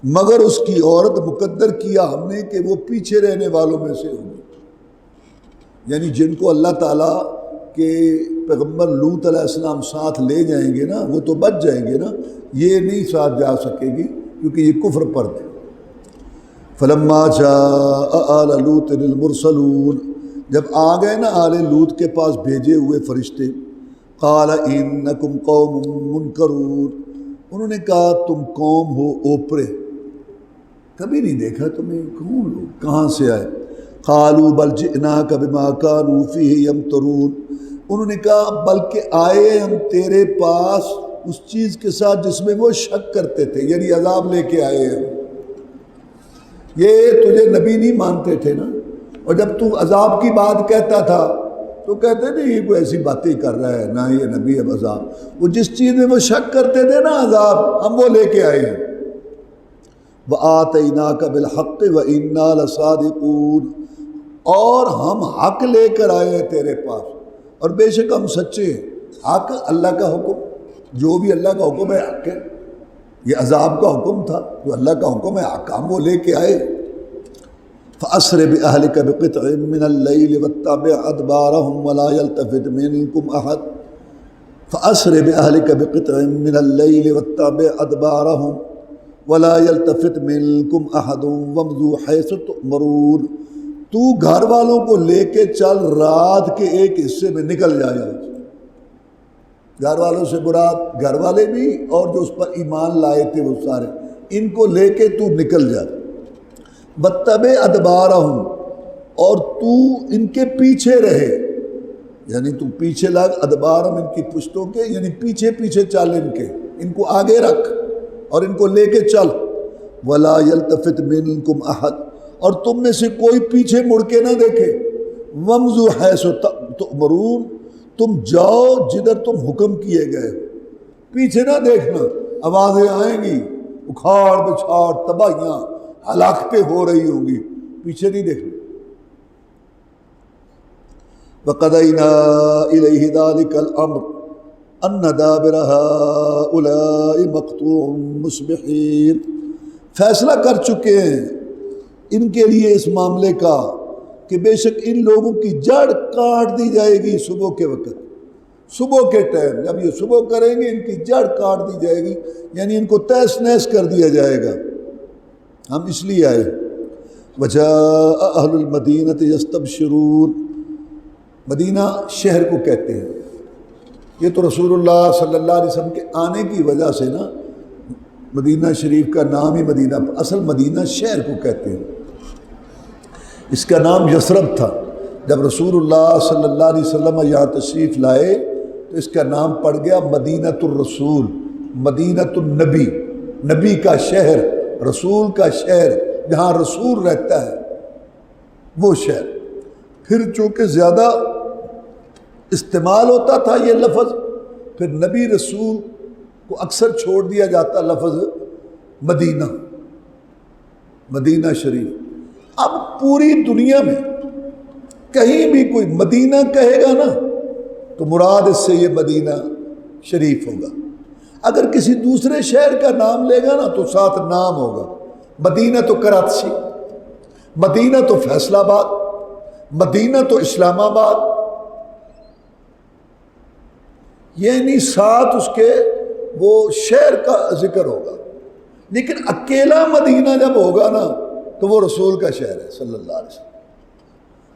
[SPEAKER 2] مگر اس کی عورت مقدر کیا ہم نے کہ وہ پیچھے رہنے والوں میں سے ہوگی. یعنی جن کو اللہ تعالیٰ کہ پیغمبر لوط علیہ السلام ساتھ لے جائیں گے نا وہ تو بچ جائیں گے نا، یہ نہیں ساتھ جا سکے گی کیونکہ یہ کفر پر تھے. فلما جاء آل لوط المرسلون. جب آ گئے نا آل لوط کے پاس بھیجے ہوئے فرشتے. قال انکم قوم منکرون. انہوں نے کہا تم قوم ہو اوپرے، کبھی نہیں دیکھا تمہیں، کون لوگ، کہاں سے آئے. قالوا بل جئناک بما كانوا فیہ یمترون. انہوں نے کہا بلکہ آئے ہم تیرے پاس اس چیز کے ساتھ جس میں وہ شک کرتے تھے، یعنی عذاب لے کے آئے ہیں. یہ تجھے نبی نہیں مانتے تھے نا، اور جب تو عذاب کی بات کہتا تھا تو کہتے نہیں یہ کوئی ایسی باتیں کر رہا ہے، نہ یہ نبی اب عذاب. وہ جس چیز میں وہ شک کرتے تھے نا عذاب، ہم وہ لے کے آئے ہیں. وَآتَيْنَاكَ بِالْحَقِّ وَإِنَّا لَصَادِقُونَ. اور ہم حق لے کر آئے ہیں تیرے پاس، اور بے شک ہم سچے ہیں. حق اللہ کا حکم، جو بھی اللہ کا حکم ہے حق ہے. یہ عذاب کا حکم تھا، جو اللہ کا حکم ہے حق، ہم وہ لے کے آئے. فَأَسْرِ بِأَهْلِكَ بِقِطْعٍ مِّنَ اللَّيْلِ وَاتَّبِعْ أَدْبَارَهُمْ وَلَا يَلْتَفِتْ مِنكُمْ أَحَدٌ. فَأَسْرِ بِأَهْلِكَ بِقِطْعٍ مِّنَ اللَّيْلِ وَاتَّبِعْ أَدْبَارَهُمْ وَلَا يَلْتَفِتْ مِنكُمْ أَحَدٌ وَامْضُوا حَيْثُ تُؤْمَرُونَ. تو گھر والوں کو لے کے چل، رات کے ایک حصے میں نکل جائے. گھر والوں سے مراد گھر والے بھی اور جو اس پر ایمان لائے تھے وہ سارے، ان کو لے کے تو نکل جا. وَاتَّبِعْ أَدْبَارَهُمْ. اور تو ان کے پیچھے رہے، یعنی تو پیچھے لگ. ادبارہم ان کی پشتوں کے، یعنی پیچھے پیچھے چل ان کے، ان کو آگے رکھ اور ان کو لے کے چل. وَلَا يَلْتَفِتْ مِنكُمْ أَحَدٌ. اور تم میں سے کوئی پیچھے مڑ کے نہ دیکھے. وَامْضُوا حَيْثُ تُؤْمَرُونَ. تم جاؤ جدھر تم حکم کیے گئے. پیچھے نہ دیکھنا، آوازیں آئیں گی، اکھاڑ بچھاڑ، تباہیاں، ہلاکتیں ہو رہی ہوں گی، پیچھے نہیں دیکھنا. وَقَضَيْنَا إِلَيْهِ ذَلِكَ الْأَمْرَ أَنَّ دَابِرَ هَؤُلَاءِ مَقْطُوعٌ مُصْبِحِينَ. فیصلہ کر چکے ہیں ان کے لیے اس معاملے کا کہ بے شک ان لوگوں کی جڑ کاٹ دی جائے گی صبح کے وقت. صبح کے ٹائم جب یہ صبح کریں گے ان کی جڑ کاٹ دی جائے گی، یعنی ان کو تہس نہس کر دیا جائے گا. ہم اس لیے آئے. وَجَاءَ أَهْلُ الْمَدِينَةِ يَسْتَبْشِرُونَ. مدینہ شہر کو کہتے ہیں. یہ تو رسول اللہ صلی اللہ علیہ وسلم کے آنے کی وجہ سے نا مدینہ شریف کا نام ہی مدینہ، اصل مدینہ شہر کو کہتے ہیں. اس کا نام یثرب تھا. جب رسول اللہ صلی اللہ علیہ وسلم یہاں تشریف لائے تو اس کا نام پڑ گیا مدینۃ الرسول، مدینۃ النبی، نبی کا شہر، رسول کا شہر، جہاں رسول رہتا ہے وہ شہر۔ پھر چونکہ زیادہ استعمال ہوتا تھا یہ لفظ، پھر نبی رسول کو اکثر چھوڑ دیا جاتا لفظ مدینہ، مدینہ شریف۔ اب پوری دنیا میں کہیں بھی کوئی مدینہ کہے گا نا تو مراد اس سے یہ مدینہ شریف ہوگا۔ اگر کسی دوسرے شہر کا نام لے گا نا تو ساتھ نام ہوگا، مدینہ تو کراچی، مدینہ تو فیصل آباد، مدینہ تو اسلام آباد، یعنی ساتھ اس کے وہ شہر کا ذکر ہوگا۔ لیکن اکیلا مدینہ جب ہوگا نا تو وہ رسول کا شہر ہے صلی اللہ علیہ وسلم۔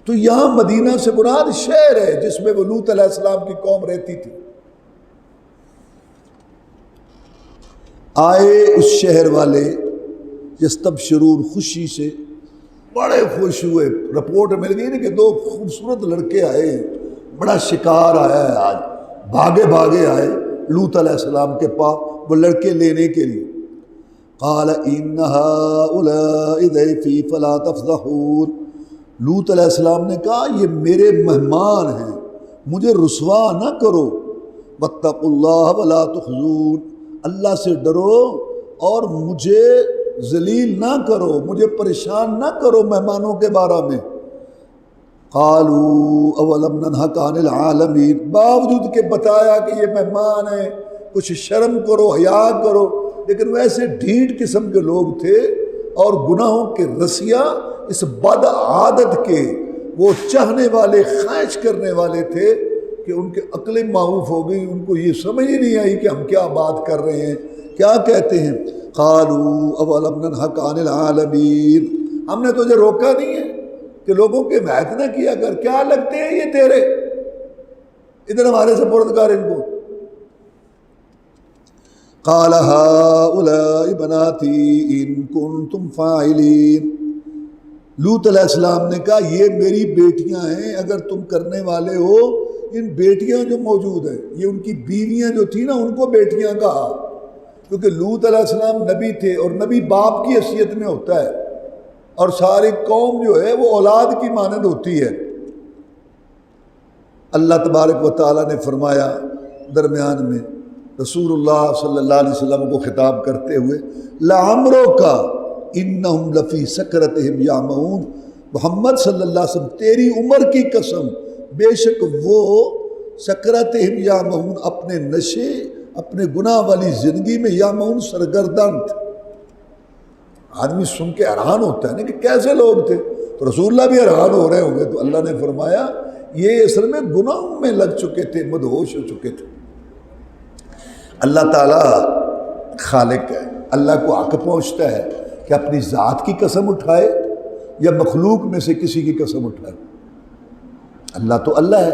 [SPEAKER 2] تو یہاں مدینہ سے مراد شہر ہے جس میں وہ لوط علیہ السلام کی قوم رہتی تھی۔ آئے اس شہر والے یستبشرون، خوشی سے بڑے خوش ہوئے۔ رپورٹ مل گئی نا کہ دو خوبصورت لڑکے آئے، بڑا شکار آیا ہے آج، بھاگے بھاگے آئے لوط علیہ السلام کے پاس وہ لڑکے لینے کے لیے۔ قال ان هؤلاء ضيفي فلا تفضحون، لوط علیہ السلام نے کہا یہ میرے مہمان ہیں، مجھے رسوا نہ کرو۔ واتقوا اللہ ولا تخزون، اللہ سے ڈرو اور مجھے ذلیل نہ کرو، مجھے پریشان نہ کرو مہمانوں کے بارے میں۔ قالوا اولم ننهك عن العالمین، باوجود کہ بتایا کہ یہ مہمان ہیں، کچھ شرم کرو، حیا کرو، لیکن ویسے ڈھیٹ قسم کے لوگ تھے اور گناہوں کے رسیا اس بد عادت کے وہ چاہنے والے، خواہش کرنے والے تھے کہ ان کے عقلیں معوف ہو گئی، ان کو یہ سمجھ ہی نہیں آئی کہ ہم کیا بات کر رہے ہیں، کیا کہتے ہیں۔ قالوا اولم ننهك عن العالمین، ہم نے تجھے روکا نہیں ہے کہ لوگوں کے حمایت نہ کیا کر، کیا لگتے ہیں یہ تیرے، ادھر ہمارے سپرد کر ان کو۔ قال هؤلاء بناتی ان کنتم فاعلین، لوط علیہ السلام نے کہا یہ میری بیٹیاں ہیں اگر تم کرنے والے ہو۔ ان بیٹیاں جو موجود ہیں، یہ ان کی بیویاں جو تھی نا ان کو بیٹیاں کہا، کیونکہ لوط علیہ السلام نبی تھے اور نبی باپ کی حیثیت میں ہوتا ہے، اور ساری قوم جو ہے وہ اولاد کی مانند ہوتی ہے۔ اللہ تبارک و تعالیٰ نے فرمایا درمیان میں رسول اللہ صلی اللہ علیہ وسلم کو خطاب کرتے ہوئے، لعمرک انہم لفی سکرتہم یعمہون، محمد صلی اللہ علیہ وسلم تیری عمر کی قسم، بے شک وہ سکرتہم یعمہون، اپنے نشے، اپنے گناہ والی زندگی میں یعمہون سرگردان تھے۔ آدمی سن کے حیران ہوتا ہے نا کہ کیسے لوگ تھے، تو رسول اللہ بھی حیران ہو رہے ہوں گے۔ تو اللہ نے فرمایا یہ اصل میں گناہوں میں لگ چکے تھے، مدہوش ہو چکے تھے۔ اللہ تعالیٰ خالق ہے، اللہ کو حق پہنچتا ہے کہ اپنی ذات کی قسم اٹھائے یا مخلوق میں سے کسی کی قسم اٹھائے۔ اللہ تو اللہ ہے،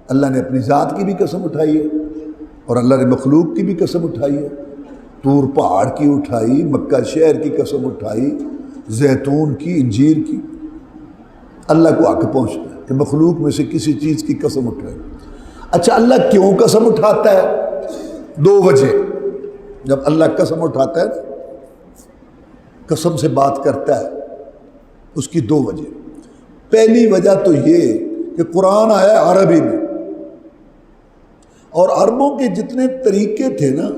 [SPEAKER 2] اللہ نے اپنی ذات کی بھی قسم اٹھائی ہے اور اللہ نے مخلوق کی بھی قسم اٹھائی ہے۔ طور پہاڑ کی اٹھائی، مکہ شہر کی قسم اٹھائی، زیتون کی، انجیر کی۔ اللہ کو حق پہنچتا ہے کہ مخلوق میں سے کسی چیز کی قسم اٹھائے۔ اچھا اللہ کیوں قسم اٹھاتا ہے؟ دو وجہ۔ جب اللہ قسم اٹھاتا ہے، قسم سے بات کرتا ہے، اس کی دو وجہ۔ پہلی وجہ تو یہ کہ قرآن آیا ہے عربی میں، اور عربوں کے جتنے طریقے تھے نا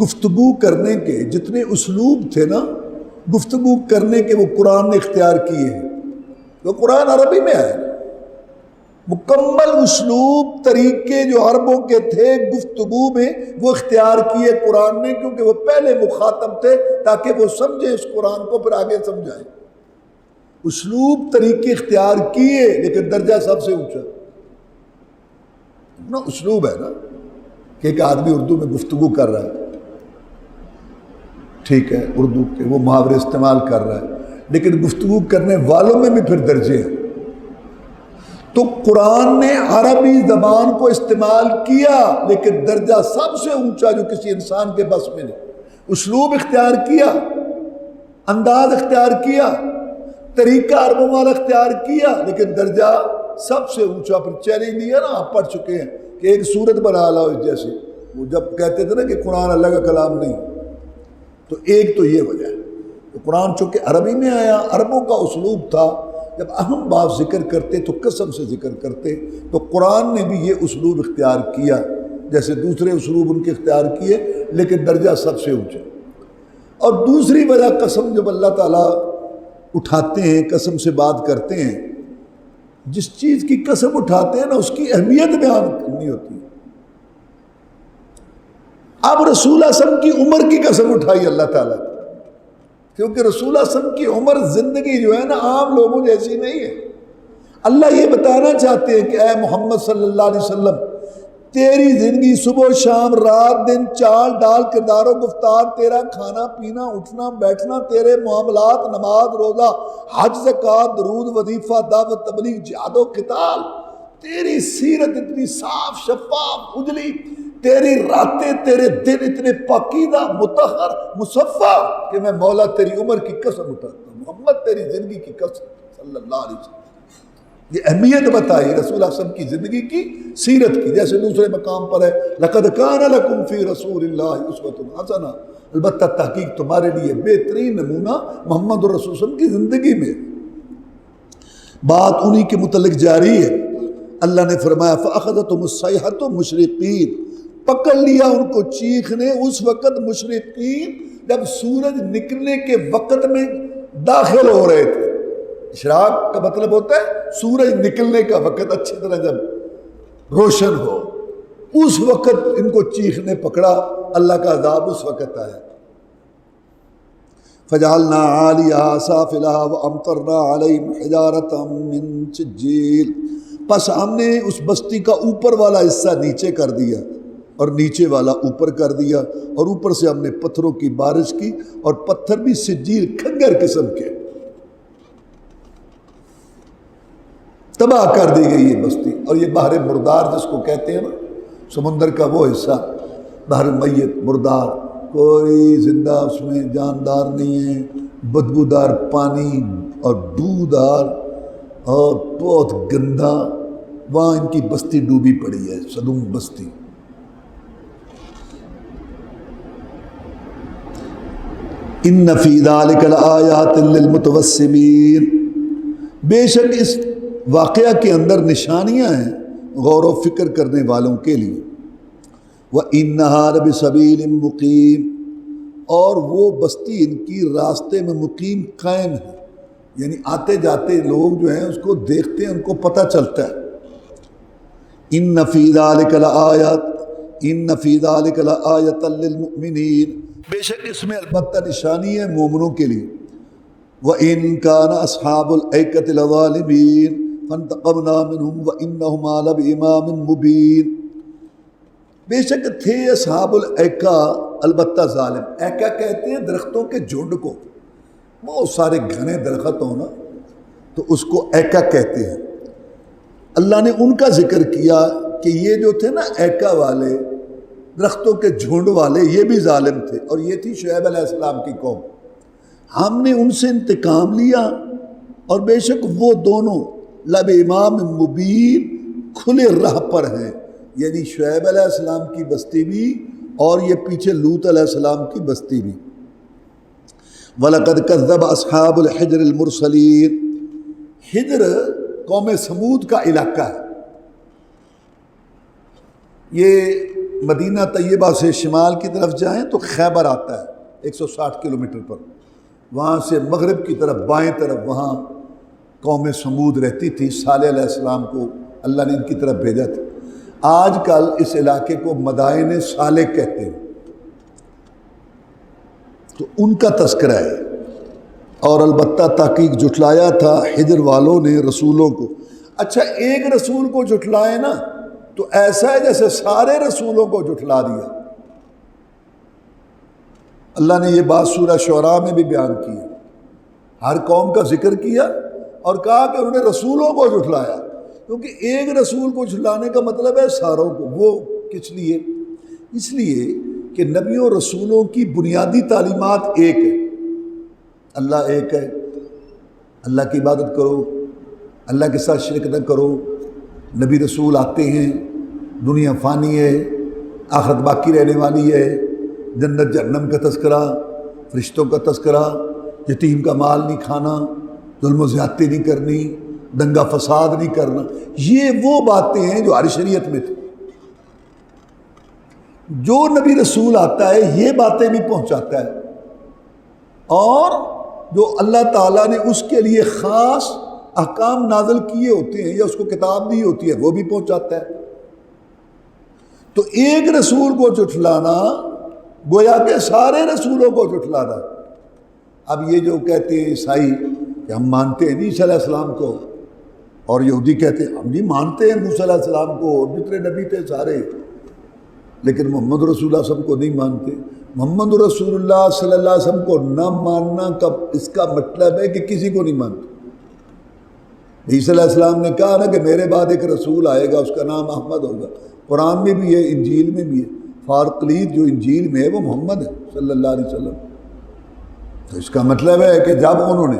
[SPEAKER 2] گفتگو کرنے کے، جتنے اسلوب تھے نا گفتگو کرنے کے، وہ قرآن نے اختیار کیے ہیں۔ وہ قرآن عربی میں آیا، مکمل اسلوب طریقے جو عربوں کے تھے گفتگو میں وہ اختیار کیے قرآن نے، کیونکہ وہ پہلے مخاطب تھے تاکہ وہ سمجھیں اس قرآن کو، پھر آگے سمجھائیں۔ اسلوب طریقے اختیار کیے، لیکن درجہ سب سے اونچا نا اسلوب ہے نا، کہ ایک آدمی اردو میں گفتگو کر رہا ہے، ٹھیک ہے، اردو کے وہ محاورے استعمال کر رہا ہے، لیکن گفتگو کرنے والوں میں بھی پھر درجے ہیں۔ تو قرآن نے عربی زبان کو استعمال کیا، لیکن درجہ سب سے اونچا جو کسی انسان کے بس میں نہیں، اسلوب اختیار کیا، انداز اختیار کیا، طریقہ عربوں والا اختیار کیا، لیکن درجہ سب سے اونچا۔ پھر چیلنج دیا نا، آپ پڑھ چکے ہیں کہ ایک صورت بنا لاؤ جیسے وہ جب کہتے تھے نا کہ قرآن اللہ کا کلام نہیں، تو ایک تو یہ وجہ ہے کہ قرآن چونکہ عربی میں آیا، عربوں کا اسلوب تھا جب اہم بات ذکر کرتے تو قسم سے ذکر کرتے، تو قرآن نے بھی یہ اسلوب اختیار کیا، جیسے دوسرے اسلوب ان کے اختیار کیے لیکن درجہ سب سے اونچا۔ اور دوسری وجہ قسم جب اللہ تعالیٰ اٹھاتے ہیں، قسم سے بات کرتے ہیں، جس چیز کی قسم اٹھاتے ہیں نا اس کی اہمیت بیان کرنی ہوتی ہے۔ اب رسول اللہ صلی اللہ علیہ وسلم کی عمر کی قسم اٹھائی اللہ تعالیٰ نے، کیونکہ رسول اللہ صلی اللہ علیہ وسلم کی عمر زندگی جو ہے نا عام لوگوں جیسی نہیں ہے۔ اللہ یہ بتانا چاہتے ہیں کہ اے محمد صلی اللہ علیہ وسلم، تیری زندگی صبح و شام، رات دن، چال ڈال، کردار و گفتار، تیرا کھانا پینا، اٹھنا بیٹھنا، تیرے معاملات، نماز روزہ، حج زکوٰۃ، درود وظیفہ، دعوت تبلیغ، جہاد و قتال، تیری سیرت اتنی صاف شفاف اجلی، تیری راتیں تیرے دن اتنے پاکیزہ مطہر مصفہ کہ میں مولا تیری عمر کی قسم اٹھاتا ہوں، محمد تیری زندگی کی قسم صلی اللہ علیہ وسلم۔ یہ اہمیت بتائی رسول اللہ صلی اللہ علیہ وسلم کی زندگی کی، سیرت کی، جیسے دوسرے مقام پر ہے لَقَدْ كَانَ لَكُمْ فِي رَسُولِ اللَّهِ أُسْوَةٌ حَسَنَةٌ، البتہ تحقیق تمہارے لیے بہترین نمونہ محمد الرسول صلی اللہ علیہ وسلم کی زندگی میں۔ بات انہی کے متعلق جاری ہے۔ اللہ نے فرمایا فَأَخَذَتْهُمُ الصَّيْحَةُ مُشْرِقِينَ، پکڑ لیا ان کو چیخ نے اس وقت مشرقین جب سورج نکلنے کے وقت میں داخل ہو رہے تھے۔ اشراق کا مطلب ہوتا ہے سورج نکلنے کا وقت، اچھی طرح جب روشن ہو، اس وقت ان کو چیخ نے پکڑا، اللہ کا عذاب اس وقت آیا۔ فَجَعَلْنَا عَالِيَهَا سَافِلَهَا وَأَمْطَرْنَا عَلَيْهِمْ حِجَارَةً مِّن سِجِّيلٍ، پس ہم نے اس بستی کا اوپر والا حصہ نیچے کر دیا اور نیچے والا اوپر کر دیا، اور اوپر سے ہم نے پتھروں کی بارش کی، اور پتھر بھی سجیل کھنگر قسم کے، تباہ کر دی گئی یہ بستی۔ اور یہ بحر مردار جس کو کہتے ہیں نا، سمندر کا وہ حصہ، بحر میت مردار، کوئی زندہ اس میں جاندار نہیں ہے، بدبودار پانی اور بودار اور بہت گندا، وہاں ان کی بستی ڈوبی پڑی ہے، سدوم بستی۔ ان فی ذلک لآیات للمتوسمین، بے شک اس واقعہ کے اندر نشانیاں ہیں غور و فکر کرنے والوں کے لیے۔ وَإِنَّهَا لَبِسَبِيلٍ مُقِيمٍ، اور وہ بستی ان کی راستے میں مقیم قائم ہے، یعنی آتے جاتے لوگ جو ہیں اس کو دیکھتے ہیں، ان کو پتہ چلتا ہے۔ إِنَّ فِي ذَلِكَ لَآيَاتٍ إِنَّ فِي ذَلِكَ لَآيَةً لِّلْمُؤْمِنِينَ، بے شک اس میں البتہ نشانی ہے مومنوں کے لیے۔ وَإِن كَانَ أَصْحَابُ الْأَيْكَةِ لَظَالِمِينَ فَانْتَقَمْنَا مِنْهُمْ وَإِنَّهُمَا لَبِإِمَامٍ مُبِينٍ، بے شک تھے اصحاب الایکا البتہ ظالم۔ ایکا کہتے ہیں درختوں کے جھنڈ کو، بہت سارے گھنے درخت ہونا تو اس کو ایکا کہتے ہیں۔ اللہ نے ان کا ذکر کیا کہ یہ جو تھے نا ایکا والے، درختوں کے جھنڈ والے، یہ بھی ظالم تھے، اور یہ تھی شعیب علیہ السلام کی قوم۔ ہم نے ان سے انتقام لیا، اور بے شک وہ دونوں لب امام مبین، کھلے راہ پر ہیں، یعنی شعیب علیہ السلام کی بستی بھی اور یہ پیچھے لوط علیہ السلام کی بستی بھی۔ وَلَقَدْ كَذَّبَ أَصْحَابُ الْحِجْرِ الْمُرْسَلِينَ، حجر قوم سمود کا علاقہ ہے۔ یہ مدینہ طیبہ سے شمال کی طرف جائیں تو خیبر آتا ہے 160 کلومیٹر پر، وہاں سے مغرب کی طرف بائیں طرف وہاں قوم سمود رہتی تھی۔ صالح علیہ السلام کو اللہ نے ان کی طرف بھیجا تھا۔ آج کل اس علاقے کو مدائن صالح کہتے ہیں، تو ان کا تذکرہ ہے۔ اور البتہ تحقیق جھٹلایا تھا حجر والوں نے رسولوں کو۔ اچھا، ایک رسول کو جھٹلائے نا تو ایسا ہے جیسے سارے رسولوں کو جھٹلا دیا۔ اللہ نے یہ بات سورہ شعراء میں بھی بیان کی ہے، ہر قوم کا ذکر کیا اور کہا کہ انہوں نے رسولوں کو جھٹلایا، کیونکہ ایک رسول کو جھٹلانے کا مطلب ہے ساروں کو۔ وہ کس لیے؟ اس لیے کہ نبیوں رسولوں کی بنیادی تعلیمات ایک ہے، اللہ ایک ہے، اللہ کی عبادت کرو، اللہ کے ساتھ شرک نہ کرو، نبی رسول آتے ہیں، دنیا فانی ہے، آخرت باقی رہنے والی ہے، جنت جہنم کا تذکرہ، فرشتوں کا تذکرہ، یتیم کا مال نہیں کھانا، ظلم و زیادتی نہیں کرنی، دنگا فساد نہیں کرنا، یہ وہ باتیں ہیں جو ہر شریعت میں تھی۔ جو نبی رسول آتا ہے یہ باتیں بھی پہنچاتا ہے، اور جو اللہ تعالیٰ نے اس کے لیے خاص احکام نازل کیے ہوتے ہیں یا اس کو کتاب دی ہوتی ہے وہ بھی پہنچاتا ہے۔ تو ایک رسول کو جھٹلانا گویا کہ سارے رسولوں کو جھٹلانا۔ اب یہ جو کہتے ہیں عیسائی کہ ہم مانتے ہیں عیسیٰ علیہ السلام کو، اور یہودی کہتے ہیں ہم بھی مانتے ہیں موسیٰ علیہ السلام کو اور جتنے نبی تھے سارے، لیکن محمد رسول اللہ صلی اللہ علیہ وسلم کو نہیں مانتے۔ محمد رسول اللہ صلی اللہ علیہ وسلم کو نہ ماننا کا اس کا مطلب ہے کہ کسی کو نہیں مانتے۔ عیسیٰ علیہ السلام نے کہا نا کہ میرے بعد ایک رسول آئے گا، اس کا نام احمد ہوگا، قرآن میں بھی ہے، انجیل میں بھی ہے، فارقلید جو انجیل میں ہے وہ محمد ہے صلی اللہ علیہ وسلم۔ تو اس کا مطلب ہے کہ جب انہوں نے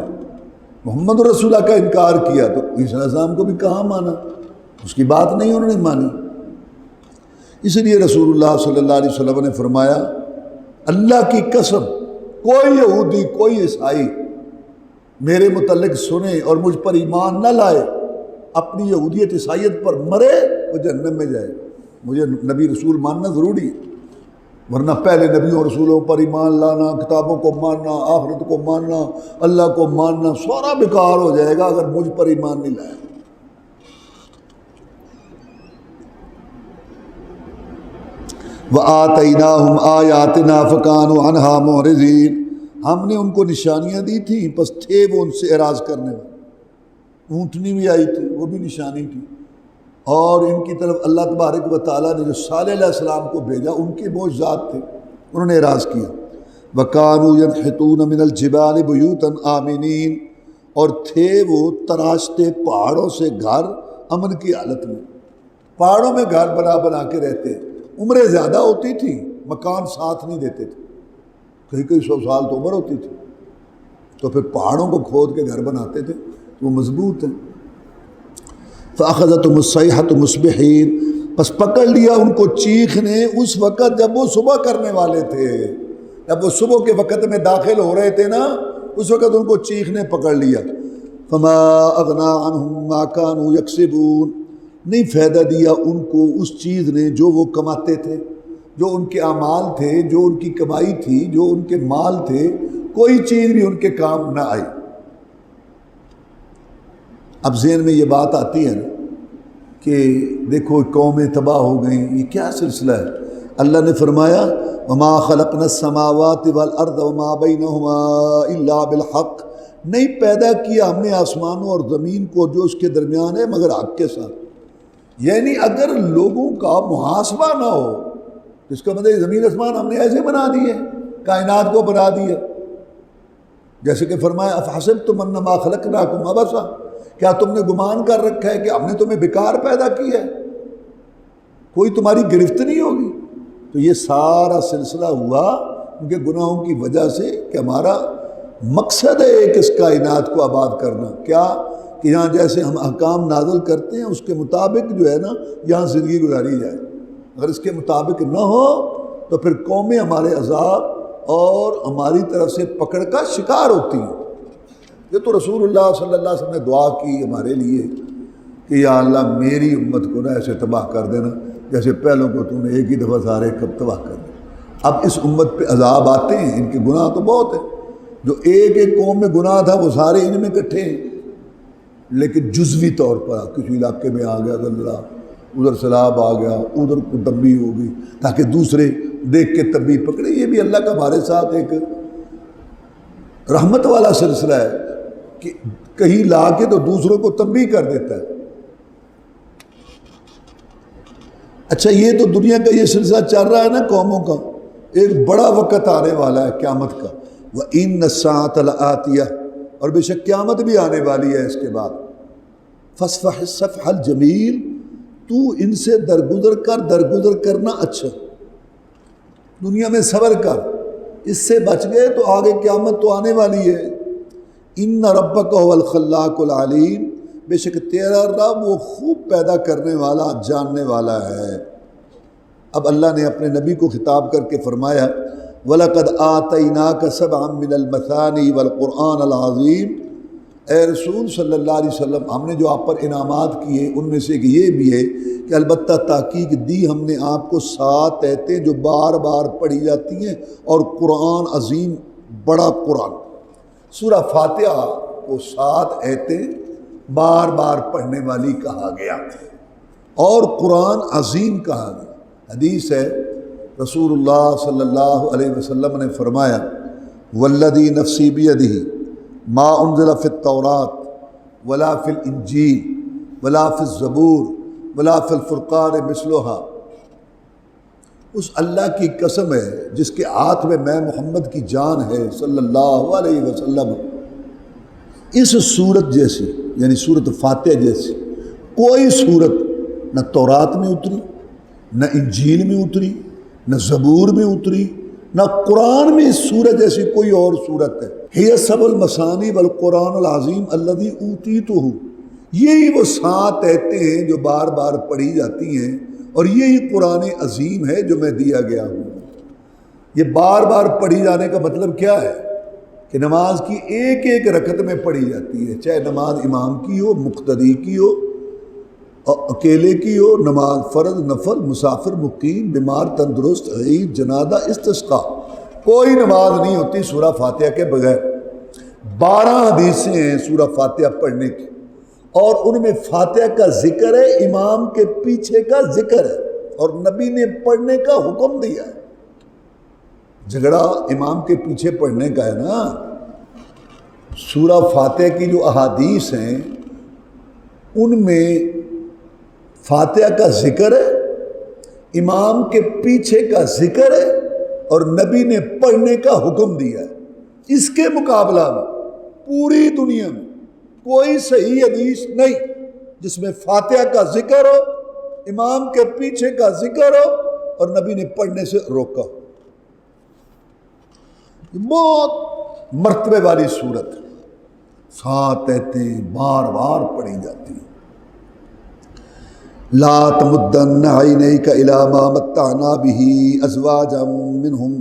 [SPEAKER 2] محمد رسول اللہ کا انکار کیا تو عیسیٰ علیہ السلام کو بھی کہاں مانا، اس کی بات نہیں انہوں نے مانی۔ اس لیے رسول اللہ صلی اللہ علیہ وسلم نے فرمایا اللہ کی قسم کوئی یہودی کوئی عیسائی میرے متعلق سنے اور مجھ پر ایمان نہ لائے، اپنی یہودیت عیسائیت پر مرے، وہ جہنم میں جائے۔ مجھے نبی رسول ماننا ضروری ہے، ورنہ پہلے نبیوں اور رسولوں پر ایمان لانا، کتابوں کو ماننا، آخرت کو ماننا، اللہ کو ماننا سارا بیکار ہو جائے گا اگر مجھ پر ایمان نہیں لائے۔ وَآتَيْنَاهُمْ آيَاتِنَا فَكَانُوا عَنْهَا مُعْرِضِينَ، ہم نے ان کو نشانیاں دی تھیں بس تھے وہ ان سے اعراض کرنے والے۔ اونٹنی بھی آئی تھی، وہ بھی نشانی تھی، اور ان کی طرف اللہ تبارک و تعالیٰ نے جو صالح علیہ السلام کو بھیجا ان کے معجزات تھے، انہوں نے اعراض کیا۔ وَكَانُوا يَنْحِتُونَ مِنَ الْجِبَالِ بُيُوتًا آمِنِينَ، اور تھے وہ تراشتے پہاڑوں سے گھر امن کی حالت میں، پہاڑوں میں گھر بنا بنا کے رہتے۔ عمریں زیادہ ہوتی تھیں، مکان ساتھ نہیں دیتے تھے، کئی کئی 100 سال تو عمر ہوتی تھی، تو پھر پہاڑوں کو کھود کے گھر بناتے تھے، وہ مضبوط ہیں۔ فَأَخَذَتْهُمُ الصَّيْحَةُ مُصْبِحِينَ، پس پکڑ لیا ان کو چیخ نے اس وقت جب وہ صبح کرنے والے تھے، جب وہ صبح کے وقت میں داخل ہو رہے تھے نا، اس وقت ان کو چیخ نے پکڑ لیا۔ فَمَا أَغْنَىٰ عَنْهُمْ مَا كَانُوا يَكْسِبُونَ، نہیں فائدہ دیا ان کو اس چیز نے جو وہ کماتے تھے، جو ان کے اعمال تھے، جو ان کی کمائی تھی، جو ان کے مال تھے، کوئی چیز بھی ان کے کام نہ آئی۔ اب ذہن میں یہ بات آتی ہے نا کہ دیکھو قومیں تباہ ہو گئیں، یہ کیا سلسلہ ہے؟ اللہ نے فرمایا وَمَا خَلَقْنَا السَّمَاوَاتِ وَالْأَرْضَ وَمَا بَيْنَهُمَا إِلَّا بِالْحَقِّ، نہیں پیدا کیا ہم نے آسمانوں اور زمین کو جو اس کے درمیان ہے مگر حق کے ساتھ۔ یعنی اگر لوگوں کا محاسبہ نہ ہو، اس کا مطلب زمین آسمان ہم نے ایسے بنا دیے، کائنات کو بنا دیا، جیسے کہ فرمایا افحسبتم انما خلقناکم عبثا، کیا تم نے گمان کر رکھا ہے کہ ہم نے تمہیں بیکار پیدا کیا ہے، کوئی تمہاری گرفت نہیں ہوگی؟ تو یہ سارا سلسلہ ہوا ان کے گناہوں کی وجہ سے کہ ہمارا مقصد ہے ایک اس کائنات کو آباد کرنا، کیا کہ یہاں جیسے ہم احکام نازل کرتے ہیں اس کے مطابق جو ہے نا یہاں زندگی گزاری جائے، اگر اس کے مطابق نہ ہو تو پھر قومیں ہمارے عذاب اور ہماری طرف سے پکڑ کا شکار ہوتی ہیں۔ یہ تو رسول اللہ صلی اللہ علیہ وسلم نے دعا کی ہمارے لیے کہ یا اللہ میری امت کو نہ ایسے تباہ کر دینا جیسے پہلوں کو تو نے ایک ہی دفعہ سارے کب تباہ کر دیا۔ اب اس امت پہ عذاب آتے ہیں، ان کے گناہ تو بہت ہیں، جو ایک ایک قوم میں گناہ تھا وہ سارے ان میں اکٹھے ہیں، لیکن جزوی طور پر کسی علاقے میں آ گیا زلزلہ، ادھر سیلاب آ گیا، ادھر کو تبی ہو گئی تاکہ دوسرے دیکھ کے تبی پکڑے۔ یہ بھی اللہ کا ہمارے ساتھ ایک رحمت والا سلسلہ ہے کہ کہیں لا کے تو دوسروں کو تبی کر دیتا ہے۔ اچھا یہ تو دنیا کا یہ سلسلہ چل رہا ہے نا قوموں کا، ایک بڑا وقت آنے والا ہے قیامت کا، وَإِنَّ السَّاعَةَ لَآتِيَةٌ، اور بے شک قیامت بھی آنے والی ہے اس کے بعد۔ فَاصْفَحِ الصَّفْحَ الْجَمِيلَ، تو ان سے درگزر کرنا اچھا، دنیا میں صبر کر، اس سے بچ گئے تو آگے قیامت تو آنے والی ہے۔ إِنَّ رَبَّكَ هُوَ الْخَلَّاقُ الْعَلِيمُ، بے شک تیرا رب وہ خوب پیدا کرنے والا جاننے والا ہے۔ اب اللہ نے اپنے نبی کو خطاب کر کے فرمایا وَلَقَدْ آتَيْنَاكَ سَبْعًا مِّنَ الْمَثَانِي وَالْقُرْآنَ الْعَظِيمِ، اے رسول صلی اللہ علیہ وسلم ہم نے جو آپ پر انعامات کیے ان میں سے یہ بھی ہے کہ البتہ تحقیق دی ہم نے آپ کو 7 آیتیں جو بار بار پڑھی جاتی ہیں، اور قرآن عظیم بڑا قرآن۔ سورہ فاتحہ کو 7 آیتیں بار بار پڑھنے والی کہا گیا اور قرآن عظیم کہا گیا۔ حدیث ہے رسول اللہ صلی اللہ علیہ وسلم نے فرمایا والذی نفسی بیدہ ما انزل فی التوراۃ ولا فی الانجیل ولا فی الزبور ولا فی الفرقان مثلھا، اس اللہ کی قسم ہے جس کے ہاتھ میں محمد کی جان ہے صلی اللہ علیہ وسلم، اس صورت جیسی یعنی صورت فاتحہ جیسی کوئی صورت نہ تورات میں اتری، نہ انجیل میں اتری، نہ زبور میں اتری، نہ قرآن میں اس صورت جیسی کوئی اور صورت ہے۔ ہی سب المثانی والقرآن العظیم الذی اوتیتہ، یہی وہ 7 آیتیں ہیں جو بار بار پڑھی جاتی ہیں، اور یہی قرآن عظیم ہے جو میں دیا گیا ہوں۔ یہ بار بار پڑھی جانے کا مطلب کیا ہے کہ نماز کی ایک ایک رکعت میں پڑھی جاتی ہے، چاہے نماز امام کی ہو، مقتدی کی ہو، اکیلے کی ہو، نماز فرض نفل، مسافر مقیم، بیمار تندرست، عید جنازہ استسقاء، کوئی نماز نہیں ہوتی سورہ فاتحہ کے بغیر۔ 12 حدیثیں ہیں سورہ فاتحہ پڑھنے کی، اور ان میں فاتحہ کا ذکر ہے، امام کے پیچھے کا ذکر ہے، اور نبی نے پڑھنے کا حکم دیا ہے۔ جھگڑا امام کے پیچھے پڑھنے کا ہے نا۔ سورہ فاتحہ کی جو احادیث ہیں ان میں فاتحہ کا ذکر ہے، امام کے پیچھے کا ذکر ہے، اور نبی نے پڑھنے کا حکم دیا ہے۔ اس کے مقابلہ میں پوری دنیا میں کوئی صحیح حدیث نہیں جس میں فاتحہ کا ذکر ہو، امام کے پیچھے کا ذکر ہو، اور نبی نے پڑھنے سے روکا ہو۔ بہت مرتبے والی صورت، 7 آیتیں بار بار پڑھی جاتی ہیں۔ لا تمدن عینیک الی ما متعنا بہ ازواجا منہم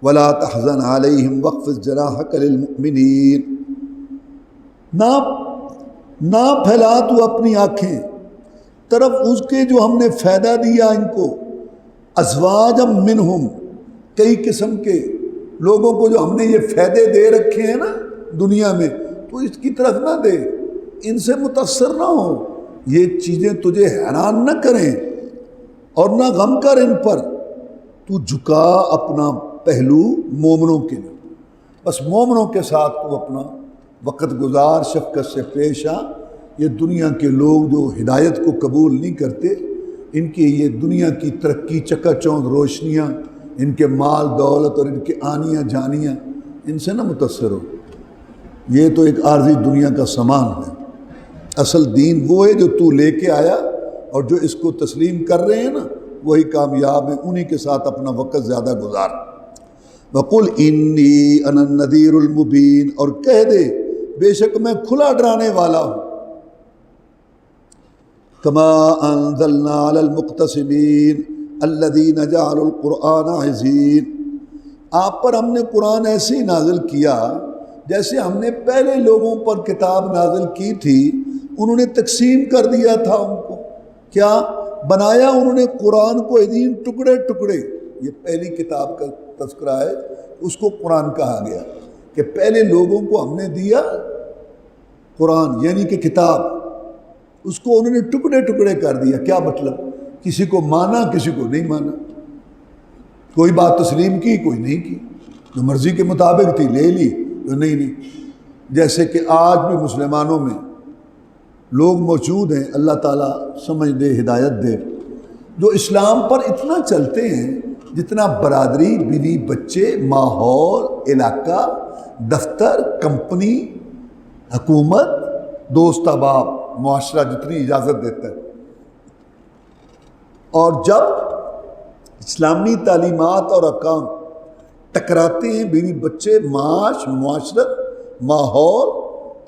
[SPEAKER 2] ولا تحزن علیہم واخفض جناحک للمؤمنین، نہ پھیلا تو اپنی آنکھیں طرف اس کے جو ہم نے فائدہ دیا ان کو، ازواجا منہم، کئی قسم کے لوگوں کو جو ہم نے یہ فائدے دے رکھے ہیں نا دنیا میں، تو اس کی طرف نہ دے، ان سے متاثر نہ ہو، یہ چیزیں تجھے حیران نہ کریں اور نہ غم کر ان پر، تو جھکا اپنا پہلو مومنوں کے لیے، بس مومنوں کے ساتھ تو اپنا وقت گزار، شفقت سے پیش آ۔ یہ دنیا کے لوگ جو ہدایت کو قبول نہیں کرتے، ان کی یہ دنیا کی ترقی، چکا چوند روشنیاں، ان کے مال دولت اور ان کے آنیاں جانیاں، ان سے نہ متاثر ہو، یہ تو ایک عارضی دنیا کا سامان ہے۔ اصل دین وہ ہے جو تو لے کے آیا، اور جو اس کو تسلیم کر رہے ہیں نا وہی کامیاب ہیں، انہی کے ساتھ اپنا وقت زیادہ گزار۔ وَقُلْ إِنِّي أَنَا النَّذِيرُ الْمُبِينُ، اور کہہ دے بے شک میں کھلا ڈرانے والا ہوں۔ كَمَا أَنزَلْنَا عَلَى الْمُقْتَسِمِينَ الَّذِينَ جَعَلُوا الْقُرْآنَ عِزِينَ، آپ پر ہم نے قرآن ایسے ہی نازل کیا جیسے ہم نے پہلے لوگوں پر کتاب نازل کی تھی، انہوں نے تقسیم کر دیا تھا ان کو، کیا بنایا انہوں نے قرآن کو عظیم ٹکڑے ٹکڑے، یہ پہلی کتاب کا تذکرہ ہے، اس کو قرآن کہا گیا کہ پہلے لوگوں کو ہم نے دیا قرآن یعنی کہ کتاب، اس کو انہوں نے ٹکڑے ٹکڑے کر دیا۔ کیا مطلب؟ کسی کو مانا کسی کو نہیں مانا، کوئی بات تسلیم کی کوئی نہیں کی، جو مرضی کے مطابق تھی لے لی، جو نہیں۔ جیسے کہ آج بھی مسلمانوں میں لوگ موجود ہیں، اللہ تعالیٰ سمجھ دے ہدایت دے، جو اسلام پر اتنا چلتے ہیں جتنا برادری، بیوی بچے، ماحول، علاقہ، دفتر، کمپنی، حکومت، دوست احباب، معاشرہ جتنی اجازت دیتا ہے۔ اور جب اسلامی تعلیمات اور احکام ٹکراتے ہیں، بیوی بچے، معاش، معاشرت، ماحول،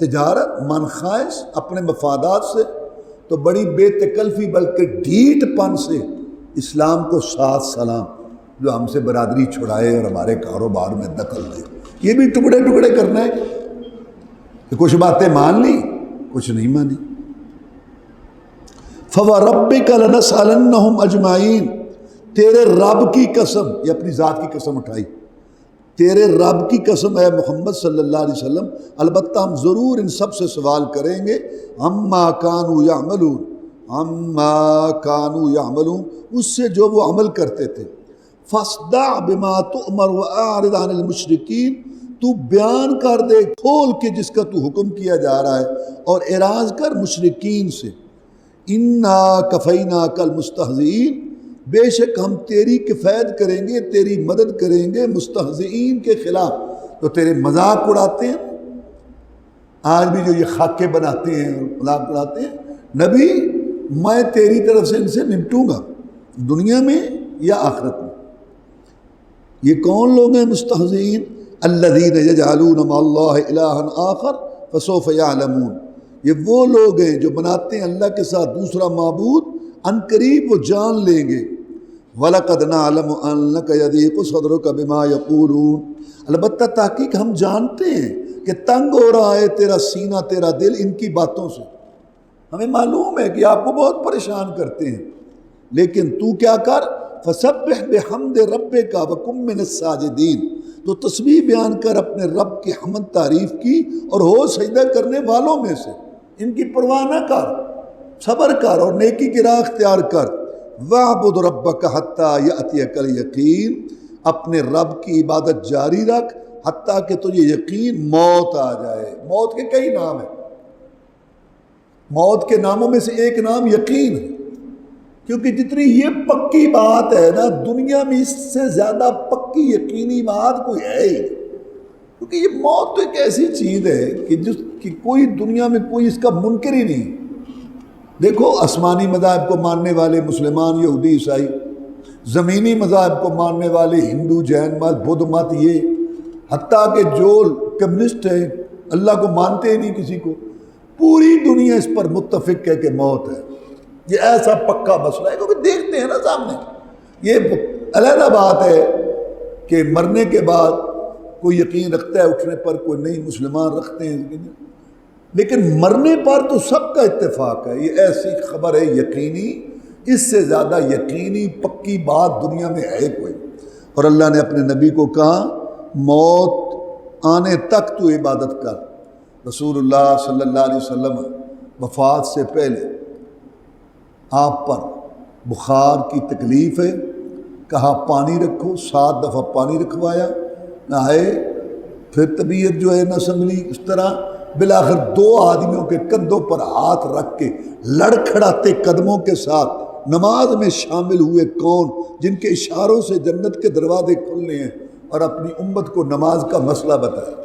[SPEAKER 2] تجارت من خواہش اپنے مفادات سے تو بڑی بے تکلفی بلکہ ڈھیٹ پن سے اسلام کو ساتھ سلام، جو ہم سے برادری چھڑائے اور ہمارے کاروبار میں دخل دے، یہ بھی ٹکڑے ٹکڑے کرنا ہے کہ کچھ باتیں مان لی کچھ نہیں مانی۔ فَوَرَبِّكَ لَنَسْأَلَنَّهُمْ أَجْمَعِينَ، تیرے رب کی قسم، یہ اپنی ذات کی قسم اٹھائی، تیرے رب کی قسم اے محمد صلی اللہ علیہ وسلم، البتہ ہم ضرور ان سب سے سوال کریں گے، عَمَّا كَانُوا يَعْمَلُونَ، عَمَّا كَانُوا يَعْمَلُونَ، اس سے جو وہ عمل کرتے تھے۔ فَاصْدَعْ بِمَا تُؤْمَرُ وَأَعْرِضْ عَنِ الْمُشْرِكِينَ، تو بیان کر دے کھول کے جس کا تو حکم کیا جا رہا ہے، اور اعراض کر مشرکین سے۔ اِنَّا كَفَيْنَاكَ الْمُسْتَهْزِئِينَ، بے شک ہم تیری کفایت کریں گے، تیری مدد کریں گے مستہزئین کے خلاف، تو تیرے مذاق اڑاتے ہیں۔ آج بھی جو یہ خاکے بناتے ہیں اور مذاق اڑاتے ہیں، نبی میں تیری طرف سے ان سے نمٹوں گا دنیا میں یا آخرت میں۔ یہ کون لوگ ہیں مستہزئین؟ الذین یجعلون مع اللہ الہا آخر فسوف یعلمون، یہ وہ لوگ ہیں جو بناتے ہیں اللہ کے ساتھ دوسرا معبود، ان قریب وہ جان لیں گے۔ وَلَقَدْ نَعْلَمُ أَنَّكَ يَضِيقُ صَدْرُكَ بِمَا يَقُولُونَ، البتہ تحقیق ہم جانتے ہیں کہ تنگ ہو رہا ہے تیرا سینہ، تیرا دل ان کی باتوں سے۔ ہمیں معلوم ہے کہ آپ کو بہت پریشان کرتے ہیں، لیکن تو کیا کر، فَسَبِّحْ بِحَمْدِ رَبِّكَ وَكُن مِّنَ السَّاجِدِينَ، تو تسبیح بیان کر اپنے رب کی حمد تعریف کی اور ہو سجدہ کرنے والوں میں سے، ان کی پرواہ نہ کر، صبر کر اور نیکی کی راہ اختیار کر۔ وَاعْبُدْ رَبَّكَ حَتَّى يَأْتِيَكَ الْيَقِينُ، اپنے رب کی عبادت جاری رکھ حتیٰ کہ تجھے یقین موت آ جائے۔ موت کے کئی نام ہیں، موت کے ناموں میں سے ایک نام یقین ہے، کیونکہ جتنی یہ پکی بات ہے نا، دنیا میں اس سے زیادہ پکی یقینی بات کوئی ہے ہی نہیں، کیونکہ یہ موت تو ایک ایسی چیز ہے کہ جس کی کوئی دنیا میں کوئی اس کا منکر ہی نہیں۔ دیکھو آسمانی مذاہب کو ماننے والے مسلمان، یہودی، عیسائی، زمینی مذاہب کو ماننے والے ہندو، جین مت، بدھ مت، یہ حتیٰ کہ جو کمیونسٹ ہیں اللہ کو مانتے ہی نہیں کسی کو، پوری دنیا اس پر متفق ہے کہ موت ہے۔ یہ ایسا پکا مسئلہ ہے کیونکہ دیکھتے ہیں نا سامنے، یہ علیحدہ بات ہے کہ مرنے کے بعد کوئی یقین رکھتا ہے اٹھنے پر، کوئی نہیں، مسلمان رکھتے ہیں، لیکن مرنے پر تو سب کا اتفاق ہے۔ یہ ایسی خبر ہے یقینی، اس سے زیادہ یقینی پکی بات دنیا میں ہے کوئی۔ اور اللہ نے اپنے نبی کو کہا موت آنے تک تو عبادت کر۔ رسول اللہ صلی اللہ علیہ وسلم وفات سے پہلے آپ پر بخار کی تکلیف ہے، کہا پانی رکھو، 7 دفعہ پانی رکھوایا، نہائے، پھر طبیعت جو ہے نہ سنبھلی، اس طرح بالآخر 2 آدمیوں کے کندھوں پر ہاتھ رکھ کے لڑکھڑاتے قدموں کے ساتھ نماز میں شامل ہوئے کون، جن کے اشاروں سے جنت کے دروازے کھلنے ہیں، اور اپنی امت کو نماز کا مسئلہ بتایا۔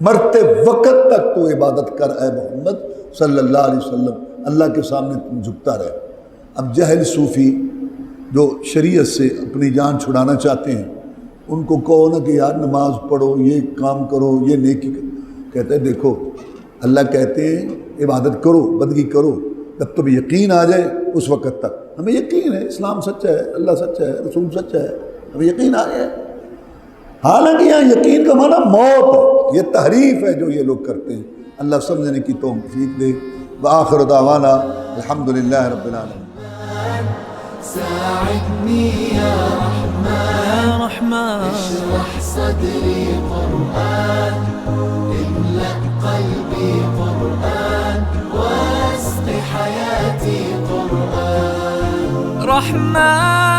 [SPEAKER 2] مرتے وقت تک تو عبادت کر اے محمد صلی اللہ علیہ وسلم، اللہ کے سامنے تم جھکتا رہے۔ اب جاہل صوفی جو شریعت سے اپنی جان چھڑانا چاہتے ہیں، ان کو کہو نا کہ یار نماز پڑھو، یہ کام کرو، یہ نیکی کرو، کہتے ہیں دیکھو اللہ کہتے ہیں عبادت کرو، بندگی کرو، جب تمہیں یقین آ جائے اس وقت تک۔ ہمیں یقین ہے اسلام سچا ہے، اللہ سچا ہے، رسول سچا ہے، ہمیں یقین آ گیا ہے۔ حالانکہ یہاں یقین کا معنی موت ہے، یہ تحریف ہے جو یہ لوگ کرتے ہیں۔ اللہ سمجھنے کی توفیق دے۔ وآخر دعوانا الحمدللہ رب العالمین۔
[SPEAKER 3] ساعدني يا رحمن اشرح صدري قرآن، املأ قلبي قرآن، واسق حياتي قرآن. رحمن